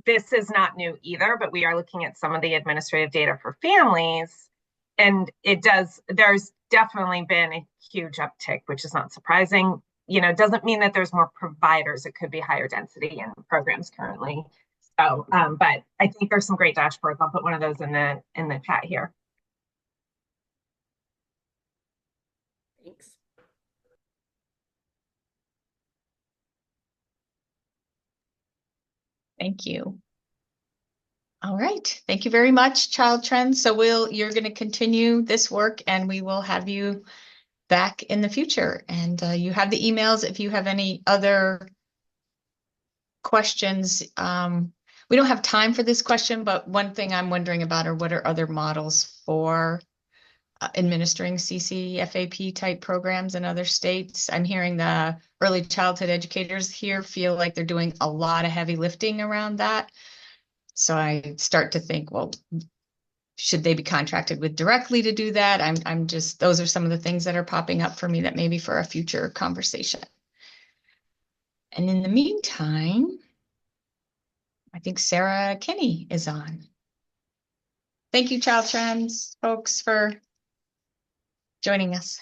this is not new either, but we are looking at some of the administrative data for families, and there's definitely been a huge uptick, which is not surprising. It doesn't mean that there's more providers. It could be higher density in programs currently. So, but I think there's some great dashboards. I'll put one of those in the chat here. Thanks. Thank you. All right. Thank you very much, Child Trends. So you're going to continue this work, and we will have you back in the future. And you have the emails if you have any other questions. We don't have time for this question, but one thing I'm wondering about are what are other models for administering CCFAP type programs in other states. I'm hearing the early childhood educators here feel like they're doing a lot of heavy lifting around that. So I start to think, well, should they be contracted with directly to do that? Those are some of the things that are popping up for me that maybe for a future conversation. And in the meantime, I think Sarah Kinney is on. Thank you, Child Trends folks, for joining us.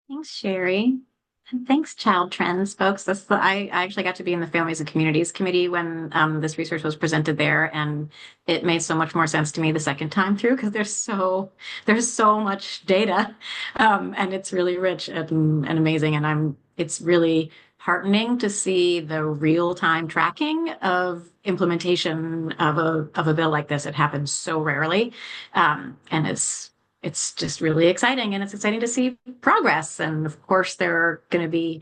Thanks, Sherry. And thanks, Child Trends folks. I actually got to be in the Families and Communities Committee when this research was presented there, and it made so much more sense to me the second time through because there's so much data, and it's really rich and amazing, and it's really heartening to see the real-time tracking of implementation of a bill like this. It happens so rarely, and it's just really exciting, and it's exciting to see progress. And of course, there are going to be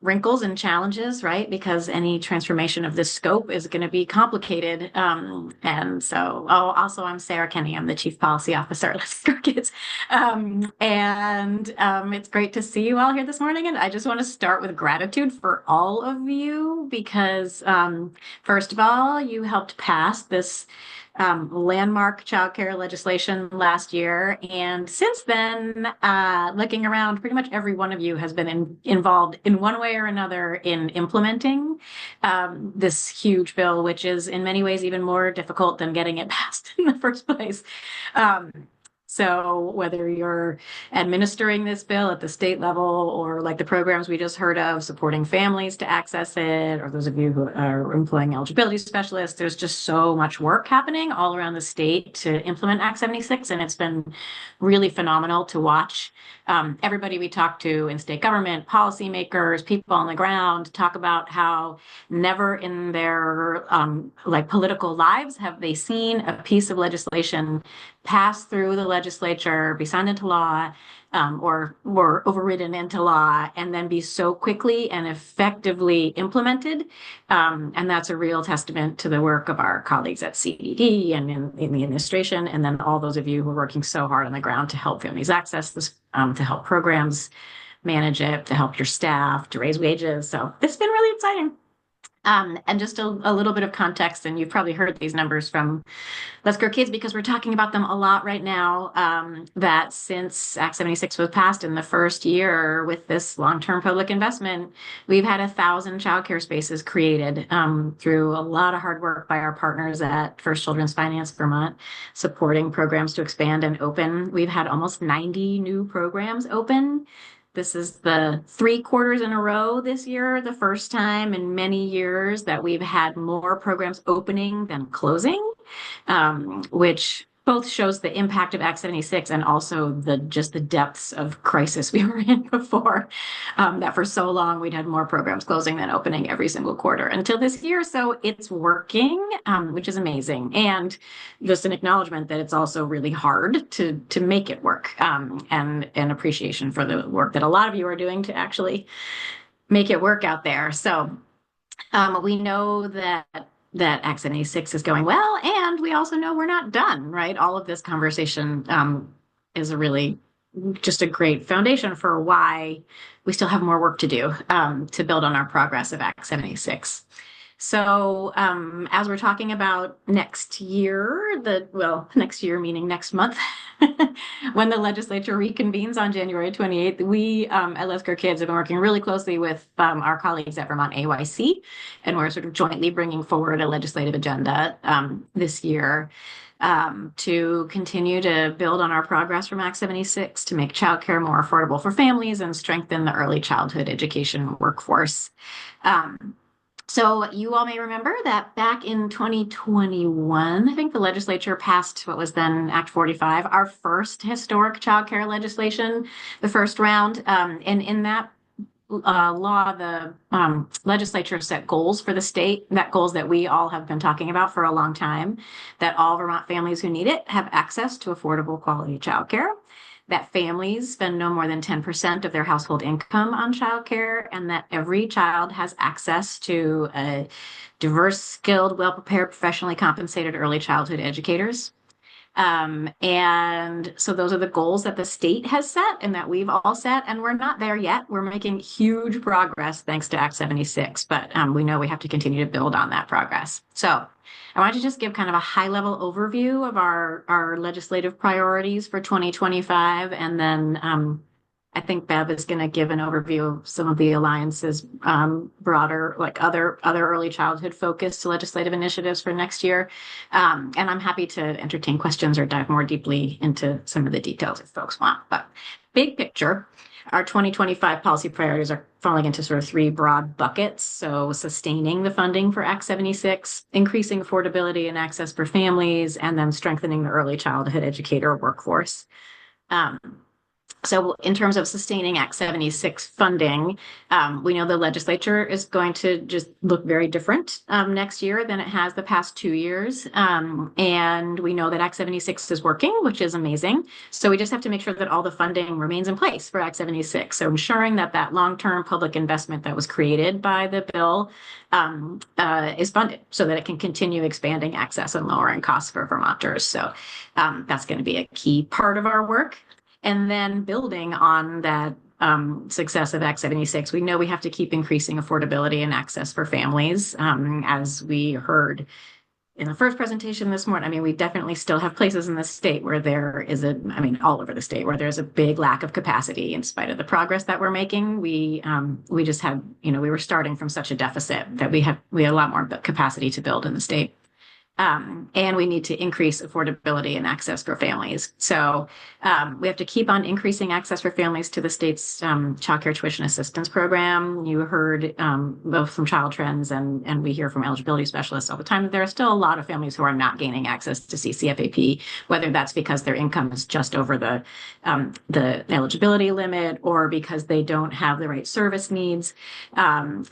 wrinkles and challenges, right? Because any transformation of this scope is going to be complicated. And so, also, I'm Sarah Kinney. I'm the Chief Policy Officer at Let's Go Kids. It's great to see you all here this morning. And I just want to start with gratitude for all of you because, first of all, you helped pass this landmark childcare legislation last year. And since then, looking around, pretty much every one of you has been involved in one way or another in implementing this huge bill, which is in many ways even more difficult than getting it passed in the first place. So whether you're administering this bill at the state level or like the programs we just heard of, supporting families to access it, or those of you who are employing eligibility specialists, there's just so much work happening all around the state to implement Act 76. And it's been really phenomenal to watch everybody we talk to in state government, policymakers, people on the ground talk about how never in their political lives have they seen a piece of legislation pass through the legislature, be signed into law, or overridden into law, and then be so quickly and effectively implemented. And that's a real testament to the work of our colleagues at CDD and in the administration, and then all those of you who are working so hard on the ground to help families access this, to help programs manage it, to help your staff, to raise wages. So it's been really exciting. And just a little bit of context, and you've probably heard these numbers from Let's Grow Kids because we're talking about them a lot right now, that since Act 76 was passed in the first year with this long-term public investment, we've had 1,000 childcare spaces created through a lot of hard work by our partners at First Children's Finance Vermont, supporting programs to expand and open. We've had almost 90 new programs open. This is the 3 quarters in a row this year, the first time in many years that we've had more programs opening than closing, which both shows the impact of Act 76 and also the depths of crisis we were in before, that for so long we'd had more programs closing than opening every single quarter until this year. So it's working, which is amazing. And just an acknowledgement that it's also really hard to make it work, and an appreciation for the work that a lot of you are doing to actually make it work out there. So we know that Act 76 is going well, and we also know we're not done, right? All of this conversation is a really just a great foundation for why we still have more work to do to build on our progress of Act 76. So as we're talking about next year, next year meaning next month, when the legislature reconvenes on January 28th, we at Let's Grow Kids have been working really closely with our colleagues at Vermont AYC, and we're sort of jointly bringing forward a legislative agenda this year to continue to build on our progress from Act 76 to make childcare more affordable for families and strengthen the early childhood education workforce. So you all may remember that back in 2021, I think the legislature passed what was then Act 45, our first historic childcare legislation, the first round. And in that law, the legislature set goals for the state, that goals that we all have been talking about for a long time, that all Vermont families who need it have access to affordable quality childcare, that families spend no more than 10% of their household income on childcare, and that every child has access to a diverse, skilled, well-prepared, professionally compensated early childhood educators. And so those are the goals that the state has set and that we've all set, and we're not there yet. We're making huge progress thanks to Act 76, but we know we have to continue to build on that progress. So I wanted to just give kind of a high-level overview of our legislative priorities for 2025, and then I think Bev is going to give an overview of some of the Alliance's broader, like other early childhood focused legislative initiatives for next year. And I'm happy to entertain questions or dive more deeply into some of the details if folks want. But big picture, our 2025 policy priorities are falling into sort of 3 broad buckets. So sustaining the funding for Act 76, increasing affordability and access for families, and then strengthening the early childhood educator workforce. So in terms of sustaining Act 76 funding, we know the legislature is going to just look very different next year than it has the past 2 years. And we know that Act 76 is working, which is amazing. So we just have to make sure that all the funding remains in place for Act 76. So ensuring that that long-term public investment that was created by the bill is funded so that it can continue expanding access and lowering costs for Vermonters. So that's going to be a key part of our work. And then building on that success of Act 76, we know we have to keep increasing affordability and access for families. As we heard in the first presentation this morning, I mean, we definitely still have places in the state where there is all over the state where there's a big lack of capacity in spite of the progress that we're making. We just had, we were starting from such a deficit that we had a lot more capacity to build in the state. And we need to increase affordability and access for families. So we have to keep on increasing access for families to the state's child care tuition assistance program. You heard both from Child Trends and we hear from eligibility specialists all the time that there are still a lot of families who are not gaining access to CCFAP, whether that's because their income is just over the eligibility limit or because they don't have the right service needs. And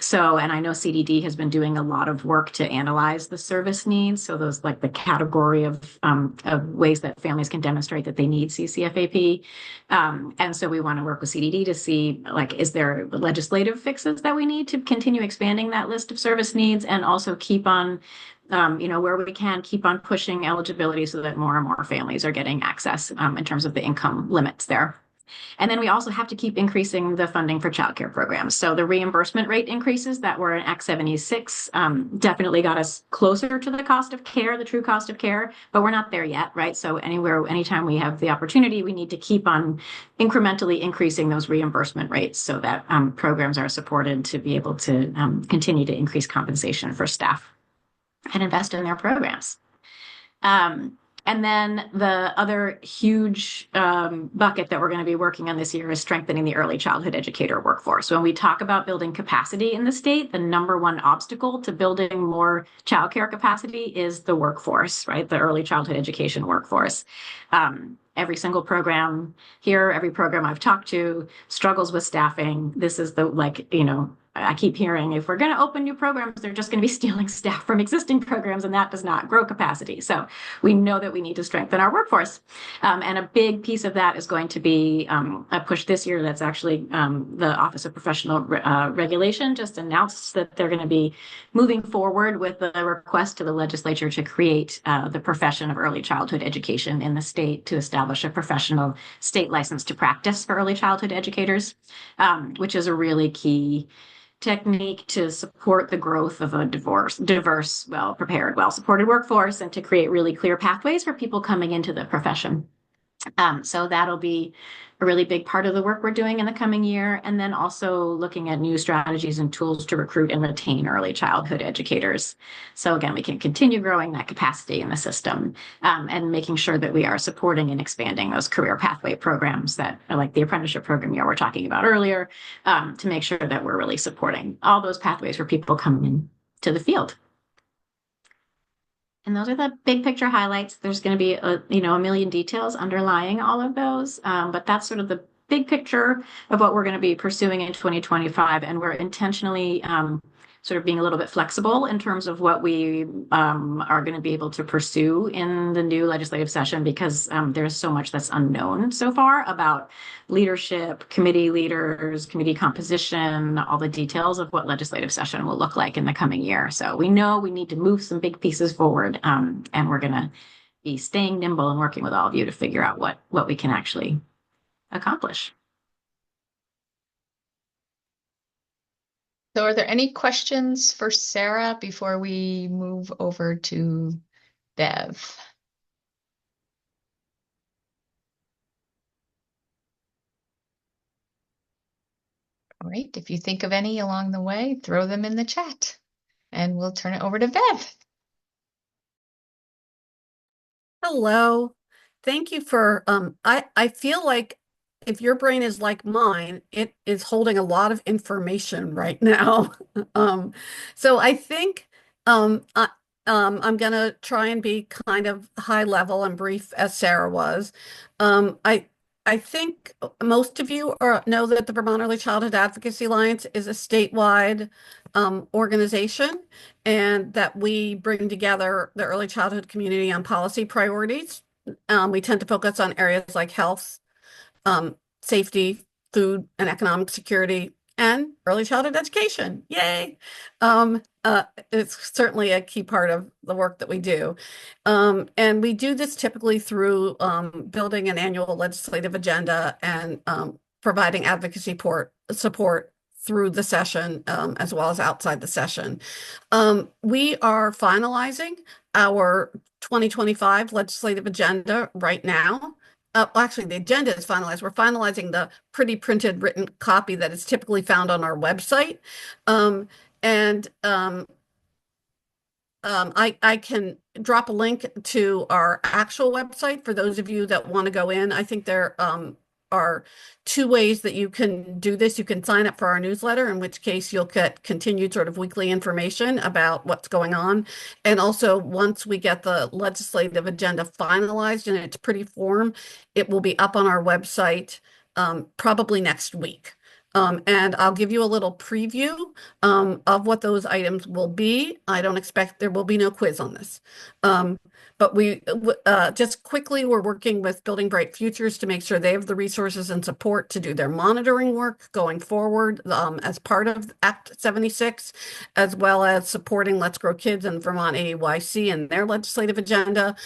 I know CDD has been doing a lot of work to analyze the service needs. So those like the category of ways that families can demonstrate that they need CCFAP. And so we want to work with CDD to see, like, is there legislative fixes that we need to continue expanding that list of service needs and also keep on, where we can keep on pushing eligibility so that more and more families are getting access in terms of the income limits there. And then we also have to keep increasing the funding for childcare programs. So the reimbursement rate increases that were in Act 76 definitely got us closer to the cost of care, the true cost of care, but we're not there yet, right? So anytime we have the opportunity, we need to keep on incrementally increasing those reimbursement rates so that programs are supported to be able to continue to increase compensation for staff and invest in their programs. And then the other huge bucket that we're going to be working on this year is strengthening the early childhood educator workforce. When we talk about building capacity in the state, the number one obstacle to building more childcare capacity is the workforce, right? The early childhood education workforce. Every single program here, every program I've talked to struggles with staffing. This is I keep hearing if we're going to open new programs, they're just going to be stealing staff from existing programs, and that does not grow capacity. So we know that we need to strengthen our workforce. And a big piece of that is going to be a push this year. That's actually the Office of Professional Regulation just announced that they're going to be moving forward with a request to the legislature to create the profession of early childhood education in the state, to establish a professional state license to practice for early childhood educators, which is a really key technique to support the growth of a diverse, well-prepared, well-supported workforce, and to create really clear pathways for people coming into the profession. So that'll be a really big part of the work we're doing in the coming year. And then also looking at new strategies and tools to recruit and retain early childhood educators. So again, we can continue growing that capacity in the system and making sure that we are supporting and expanding those career pathway programs that are like the apprenticeship program you were talking about earlier, to make sure that we're really supporting all those pathways for people coming in to the field. And those are the big picture highlights. There's going to be a million details underlying all of those, but that's sort of the big picture of what we're going to be pursuing in 2025. And we're intentionally sort of being a little bit flexible in terms of what we are going to be able to pursue in the new legislative session, because there's so much that's unknown so far about leadership, committee leaders, committee composition, all the details of what legislative session will look like in the coming year. So we know we need to move some big pieces forward, and we're going to be staying nimble and working with all of you to figure out what we can actually accomplish. So are there any questions for Sarah before we move over to Bev? All right, if you think of any along the way, throw them in the chat and we'll turn it over to Bev. Hello. Thank you for, I feel like if your brain is like mine, it is holding a lot of information right now. So I think I'm gonna try and be kind of high level and brief as Sarah was. I think most of you know that the Vermont Early Childhood Advocacy Alliance is a statewide organization, and that we bring together the early childhood community on policy priorities. We tend to focus on areas like health, safety, food and economic security, and early childhood education. Yay! It's certainly a key part of the work that we do. And we do this typically through building an annual legislative agenda and providing advocacy support through the session, as well as outside the session. We are finalizing our 2025 legislative agenda right now. Actually, the agenda is finalized. We're finalizing the pretty printed written copy that is typically found on our website. I can drop a link to our actual website for those of you that want to go in. I think there are two ways that you can do this. You can sign up for our newsletter, in which case you'll get continued sort of weekly information about what's going on. And also, once we get the legislative agenda finalized in its pretty form, it will be up on our website probably next week. And I'll give you a little preview of what those items will be. I don't expect there will be no quiz on this. But But just quickly, we're working with Building Bright Futures to make sure they have the resources and support to do their monitoring work going forward as part of Act 76, as well as supporting Let's Grow Kids and Vermont AEYC and their legislative agenda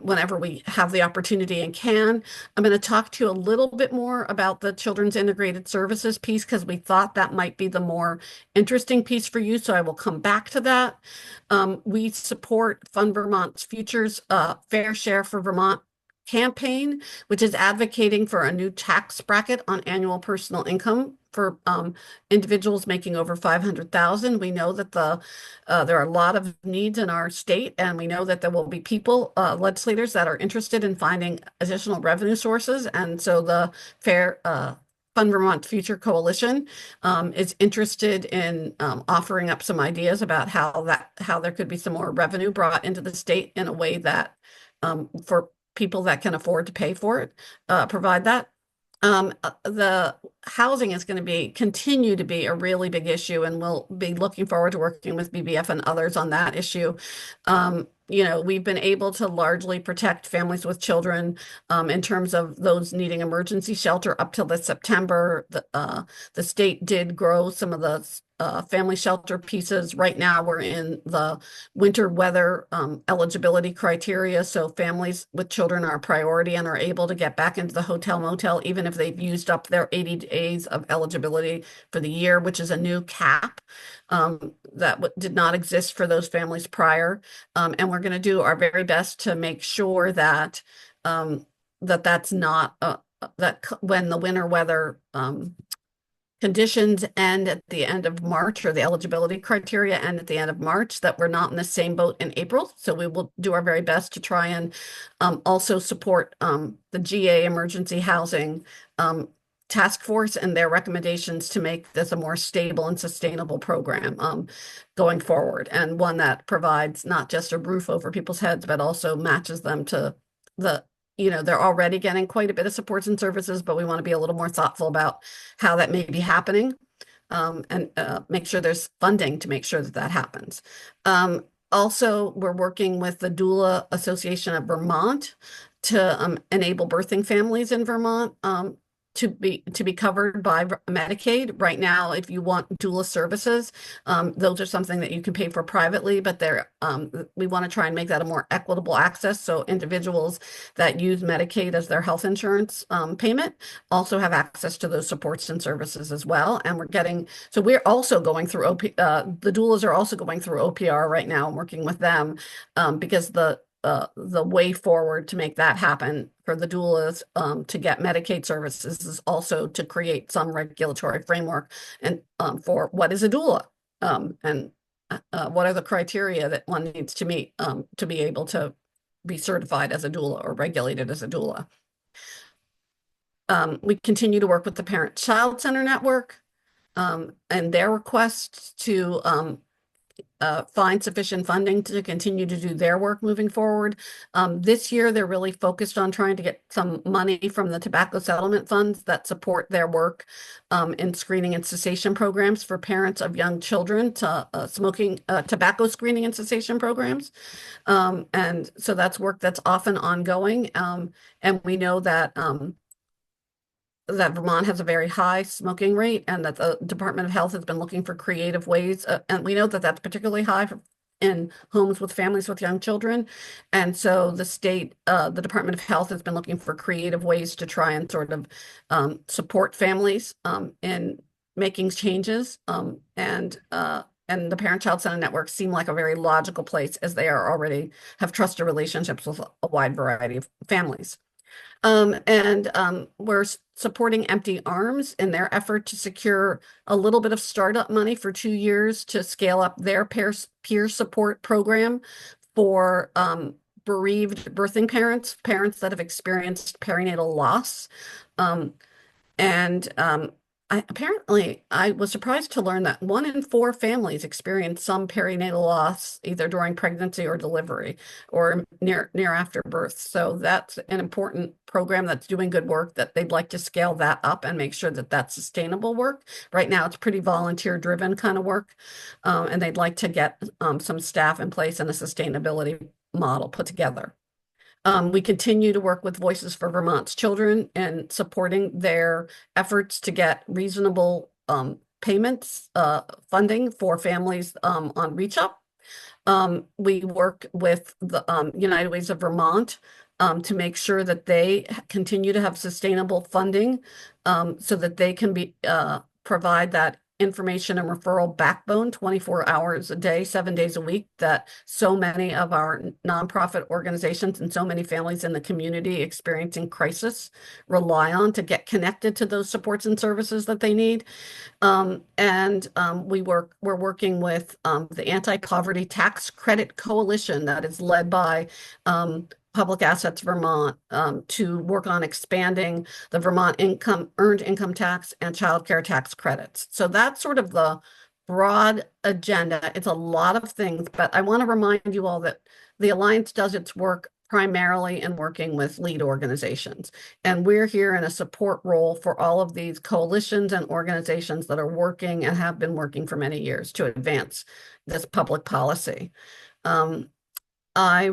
whenever we have the opportunity and can. I'm going to talk to you a little bit more about the Children's Integrated Services piece because we thought that might be the more interesting piece for you, so I will come back to that. We support Fund Vermont's Futures Fair Share for Vermont campaign, which is advocating for a new tax bracket on annual personal income for individuals making over 500,000. We know that there are a lot of needs in our state, and we know that there will be people, legislators that are interested in finding additional revenue sources. And so the Fund Vermont Future Coalition is interested in offering up some ideas about how there could be some more revenue brought into the state in a way that for people that can afford to pay for it, provide that. The housing is going to continue to be a really big issue, and we'll be looking forward to working with BBF and others on that issue. We've been able to largely protect families with children in terms of those needing emergency shelter up till this September. The state did grow some of the family shelter pieces. Right now, we're in the winter weather eligibility criteria. So families with children are a priority and are able to get back into the hotel motel, even if they've used up their 80 days of eligibility for the year, which is a new cap that did not exist for those families prior. And we're going to do our very best to make sure that that's not that when the winter weather conditions end at the end of March, or the eligibility criteria end at the end of March, that we're not in the same boat in April. So we will do our very best to try and also support the GA Emergency Housing Task Force and their recommendations to make this a more stable and sustainable program going forward, and one that provides not just a roof over people's heads, but also matches them to they're already getting quite a bit of supports and services, but we want to be a little more thoughtful about how that may be happening and make sure there's funding to make sure that happens. Also, we're working with the Doula Association of Vermont to enable birthing families in Vermont to be covered by Medicaid. Right now, if you want doula services, those are something that you can pay for privately, but we want to try and make that a more equitable access. So individuals that use Medicaid as their health insurance payment also have access to those supports and services as well. And we're also going through the doulas are also going through OPR right now and working with them because the way forward to make that happen for the doulas to get Medicaid services is also to create some regulatory framework and for what is a doula and what are the criteria that one needs to meet to be able to be certified as a doula or regulated as a doula. We continue to work with the Parent-Child Center Network and their requests to find sufficient funding to continue to do their work moving forward. This year, they're really focused on trying to get some money from the tobacco settlement funds that support their work in screening and cessation programs for parents of young children to tobacco screening and cessation programs. And so that's work that's often ongoing. And we know that Vermont has a very high smoking rate and that the Department of Health has been looking for creative ways. And we know that that's particularly high in homes with families with young children. And so the Department of Health has been looking for creative ways to try and sort of support families in making changes. And the Parent-Child Center Network seem like a very logical place as they have trusted relationships with a wide variety of families. We're supporting Empty Arms in their effort to secure a little bit of startup money for 2 years to scale up their peer support program for bereaved birthing parents that have experienced perinatal loss. I was surprised to learn that 1 in 4 families experience some perinatal loss either during pregnancy or delivery or near after birth. So that's an important program that's doing good work that they'd like to scale that up and make sure that that's sustainable work. Right now, it's pretty volunteer driven kind of work. And they'd like to get some staff in place and a sustainability model put together. We continue to work with Voices for Vermont's Children and supporting their efforts to get reasonable payments, funding for families on Reach Up. We work with the United Ways of Vermont to make sure that they continue to have sustainable funding so that they can be provide that information and referral backbone 24 hours a day, 7 days a week that so many of our nonprofit organizations and so many families in the community experiencing crisis rely on to get connected to those supports and services that they need. We're working with the Anti-Poverty Tax Credit Coalition that is led by Public Assets Vermont to work on expanding the Vermont earned income tax and childcare tax credits. So that's sort of the broad agenda. It's a lot of things, but I want to remind you all that the Alliance does its work primarily in working with lead organizations. And we're here in a support role for all of these coalitions and organizations that are working and have been working for many years to advance this public policy. I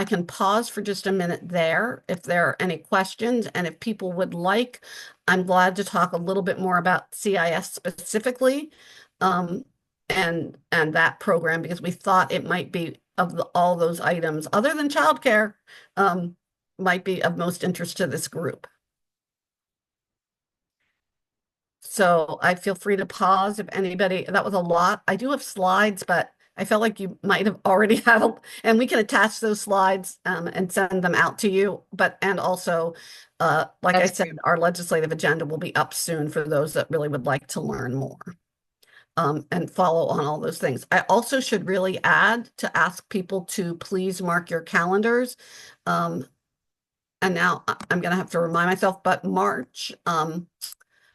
can pause for just a minute there if there are any questions, and if people would like, I'm glad to talk a little bit more about CIS specifically and that program, because we thought it might be of all those items, other than childcare, might be of most interest to this group. So I feel free to pause if anybody, that was a lot. I do have slides, but I felt like you might have already had, and we can attach those slides and send them out to you. And also, like I said, our legislative agenda will be up soon for those that really would like to learn more and follow on all those things. I also should really add to ask people to please mark your calendars. And now I'm going to have to remind myself, but March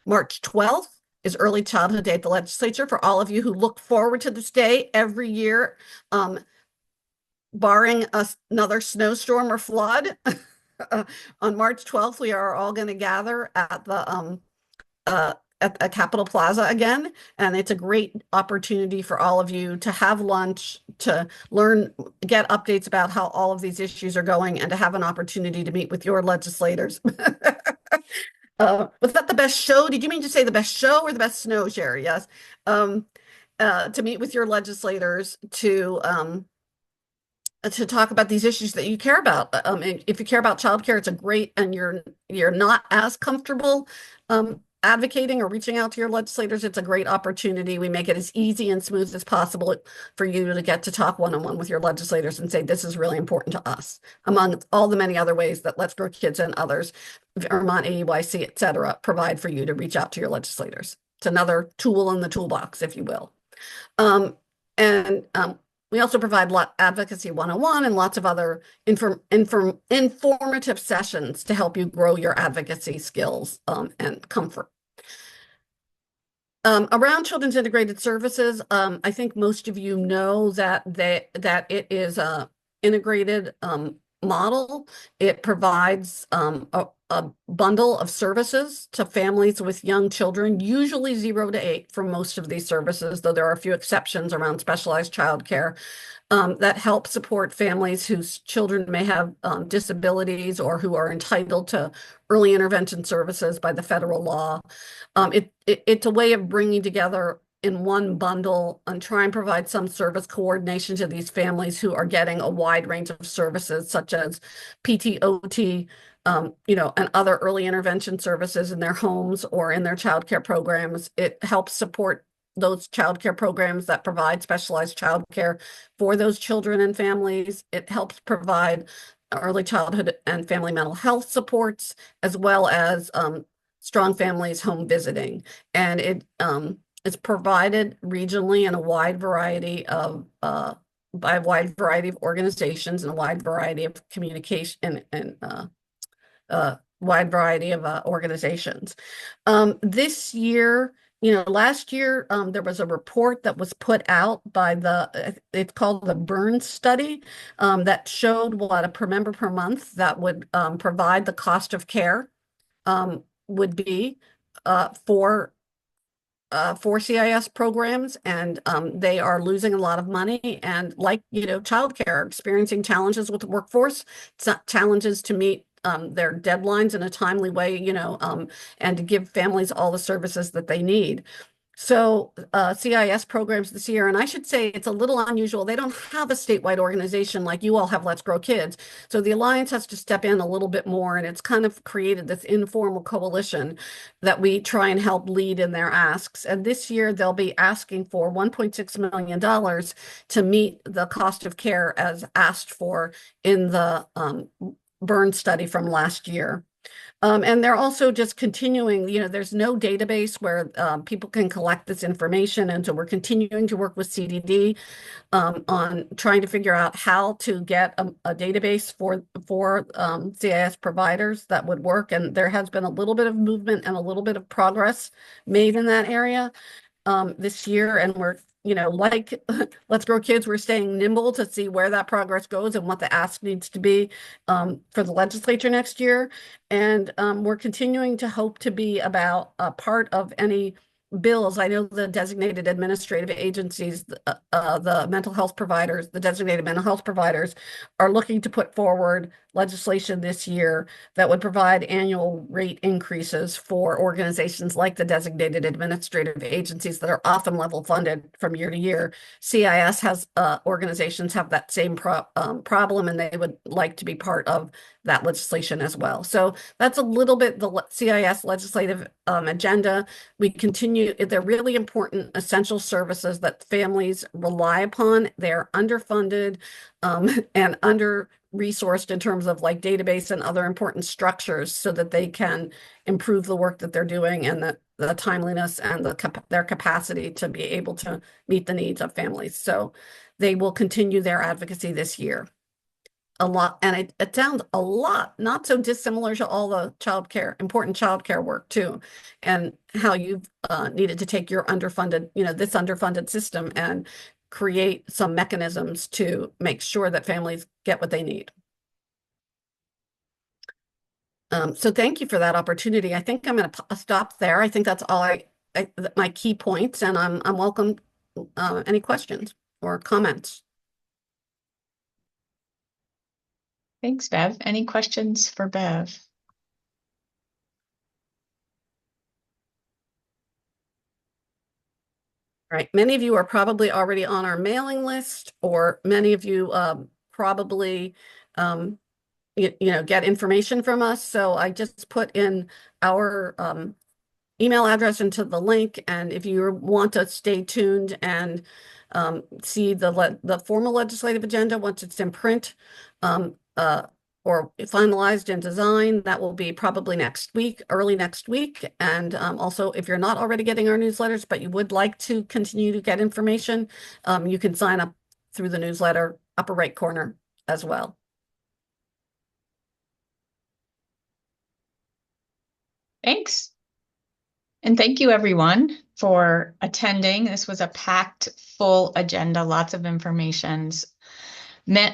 12th is Early Childhood Day at the legislature. For all of you who look forward to this day every year, barring another snowstorm or flood, on March 12th, we are all going to gather at the at Capitol Plaza again, and it's a great opportunity for all of you to have lunch, to learn, get updates about how all of these issues are going, and to have an opportunity to meet with your legislators. Was that the best show? Did you mean to say the best show or the best snow, Sherry? Yes. To meet with your legislators to talk about these issues that you care about. If you care about childcare, it's a great, and you're not as comfortable advocating or reaching out to your legislators, it's a great opportunity. We make it as easy and smooth as possible for you to get to talk one-on-one with your legislators and say, this is really important to us, among all the many other ways that Let's Grow Kids and others, Vermont AEYC, et cetera, provide for you to reach out to your legislators. It's another tool in the toolbox, if you will. We also provide Advocacy 101 and lots of other informative sessions to help you grow your advocacy skills and comfort. Around Children's Integrated Services, I think most of you know that it is a integrated model. It provides a bundle of services to families with young children, usually 0 to 8 for most of these services, though there are a few exceptions around specialized childcare that help support families whose children may have disabilities or who are entitled to early intervention services by the federal law. It's a way of bringing together in one bundle and try and provide some service coordination to these families who are getting a wide range of services such as PTOT, and other early intervention services in their homes or in their childcare programs. It helps support those childcare programs that provide specialized childcare for those children and families. It helps provide early childhood and family mental health supports, as well as Strong Families home visiting. And it is provided regionally in a wide variety of by a wide variety of organizations and a wide variety of communication and wide variety of organizations. This year, last year, there was a report that was put out by it's called the Burns Study, that showed what a per member per month that would provide the cost of care would be for for CIS programs, and they are losing a lot of money. And like, childcare, experiencing challenges with the workforce, challenges to meet their deadlines in a timely way, and to give families all the services that they need. So CIS programs this year, and I should say it's a little unusual. They don't have a statewide organization like you all have Let's Grow Kids. So the Alliance has to step in a little bit more, and it's kind of created this informal coalition that we try and help lead in their asks. And this year they'll be asking for $1.6 million to meet the cost of care as asked for in the burn study from last year. And they're also just continuing, there's no database where people can collect this information. And so we're continuing to work with CDD on trying to figure out how to get a database for CIS providers that would work. And there has been a little bit of movement and a little bit of progress made in that area this year. And we're like Let's Grow Kids, we're staying nimble to see where that progress goes and what the ask needs to be for the legislature next year. And we're continuing to hope to be about a part of any bills. I know the designated administrative agencies, the mental health providers, the designated mental health providers are looking to put forward legislation this year that would provide annual rate increases for organizations like the designated administrative agencies that are often level funded from year to year. CIS has organizations have that same problem, and they would like to be part of that legislation as well. So that's a little bit the CIS legislative agenda. We continue, they're really important essential services that families rely upon. They're underfunded and under-resourced in terms of like database and other important structures so that they can improve the work that they're doing and the timeliness and their capacity to be able to meet the needs of families. So they will continue their advocacy this year. A lot, and it sounds a lot not so dissimilar to all the important childcare work too, and how you've needed to take your underfunded, this underfunded system and create some mechanisms to make sure that families get what they need. So thank you for that opportunity. I think I'm going to stop there. I think that's all my key points, and I'm welcome any questions or comments. Thanks, Bev. Any questions for Bev? Right. Many of you are probably already on our mailing list, or many of you probably get information from us. So I just put in our email address into the link, and if you want to stay tuned and see the formal legislative agenda once it's in print or finalized in design, that will be probably next week, early next week. And also, if you're not already getting our newsletters, but you would like to continue to get information, you can sign up through the newsletter, upper right corner as well. Thanks. And thank you, everyone, for attending. This was a packed, full agenda, lots of information,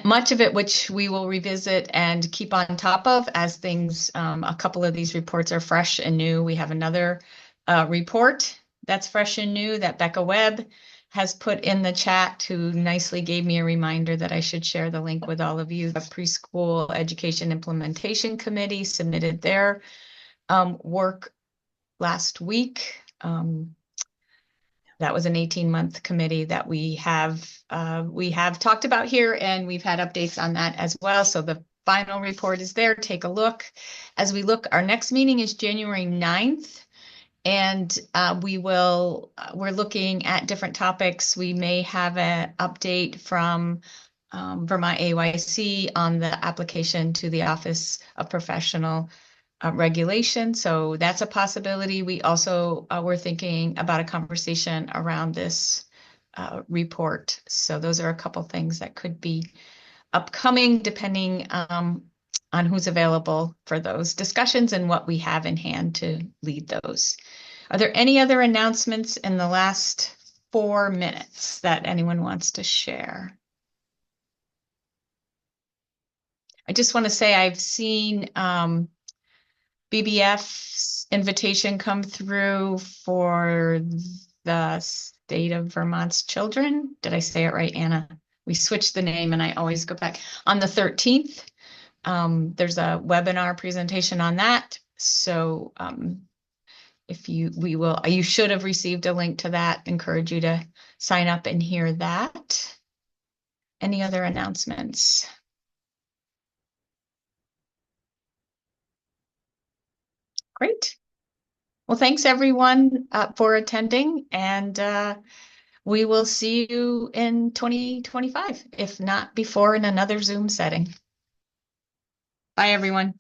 much of it which we will revisit and keep on top of as things, a couple of these reports are fresh and new. We have another report that's fresh and new that Becca Webb has put in the chat, who nicely gave me a reminder that I should share the link with all of you. The Preschool Education Implementation Committee submitted their work last week. That was an 18-month committee that we have talked about here, and we've had updates on that as well. So the final report is there. Take a look. As we look, our next meeting is January 9th, and we're looking at different topics. We may have an update from Vermont AYC on the application to the Office of Professional Regulation. So that's a possibility. We also were thinking about a conversation around this report. So those are a couple things that could be upcoming, depending on who's available for those discussions and what we have in hand to lead those. Are there any other announcements in the last 4 minutes that anyone wants to share? I just want to say I've seen BBF's invitation come through for the State of Vermont's Children. Did I say it right, Anna? We switched the name and I always go back. On the 13th, there's a webinar presentation on that. So you should have received a link to that. Encourage you to sign up and hear that. Any other announcements? Great. Well, thanks everyone for attending, and we will see you in 2025, if not before, in another Zoom setting. Bye, everyone.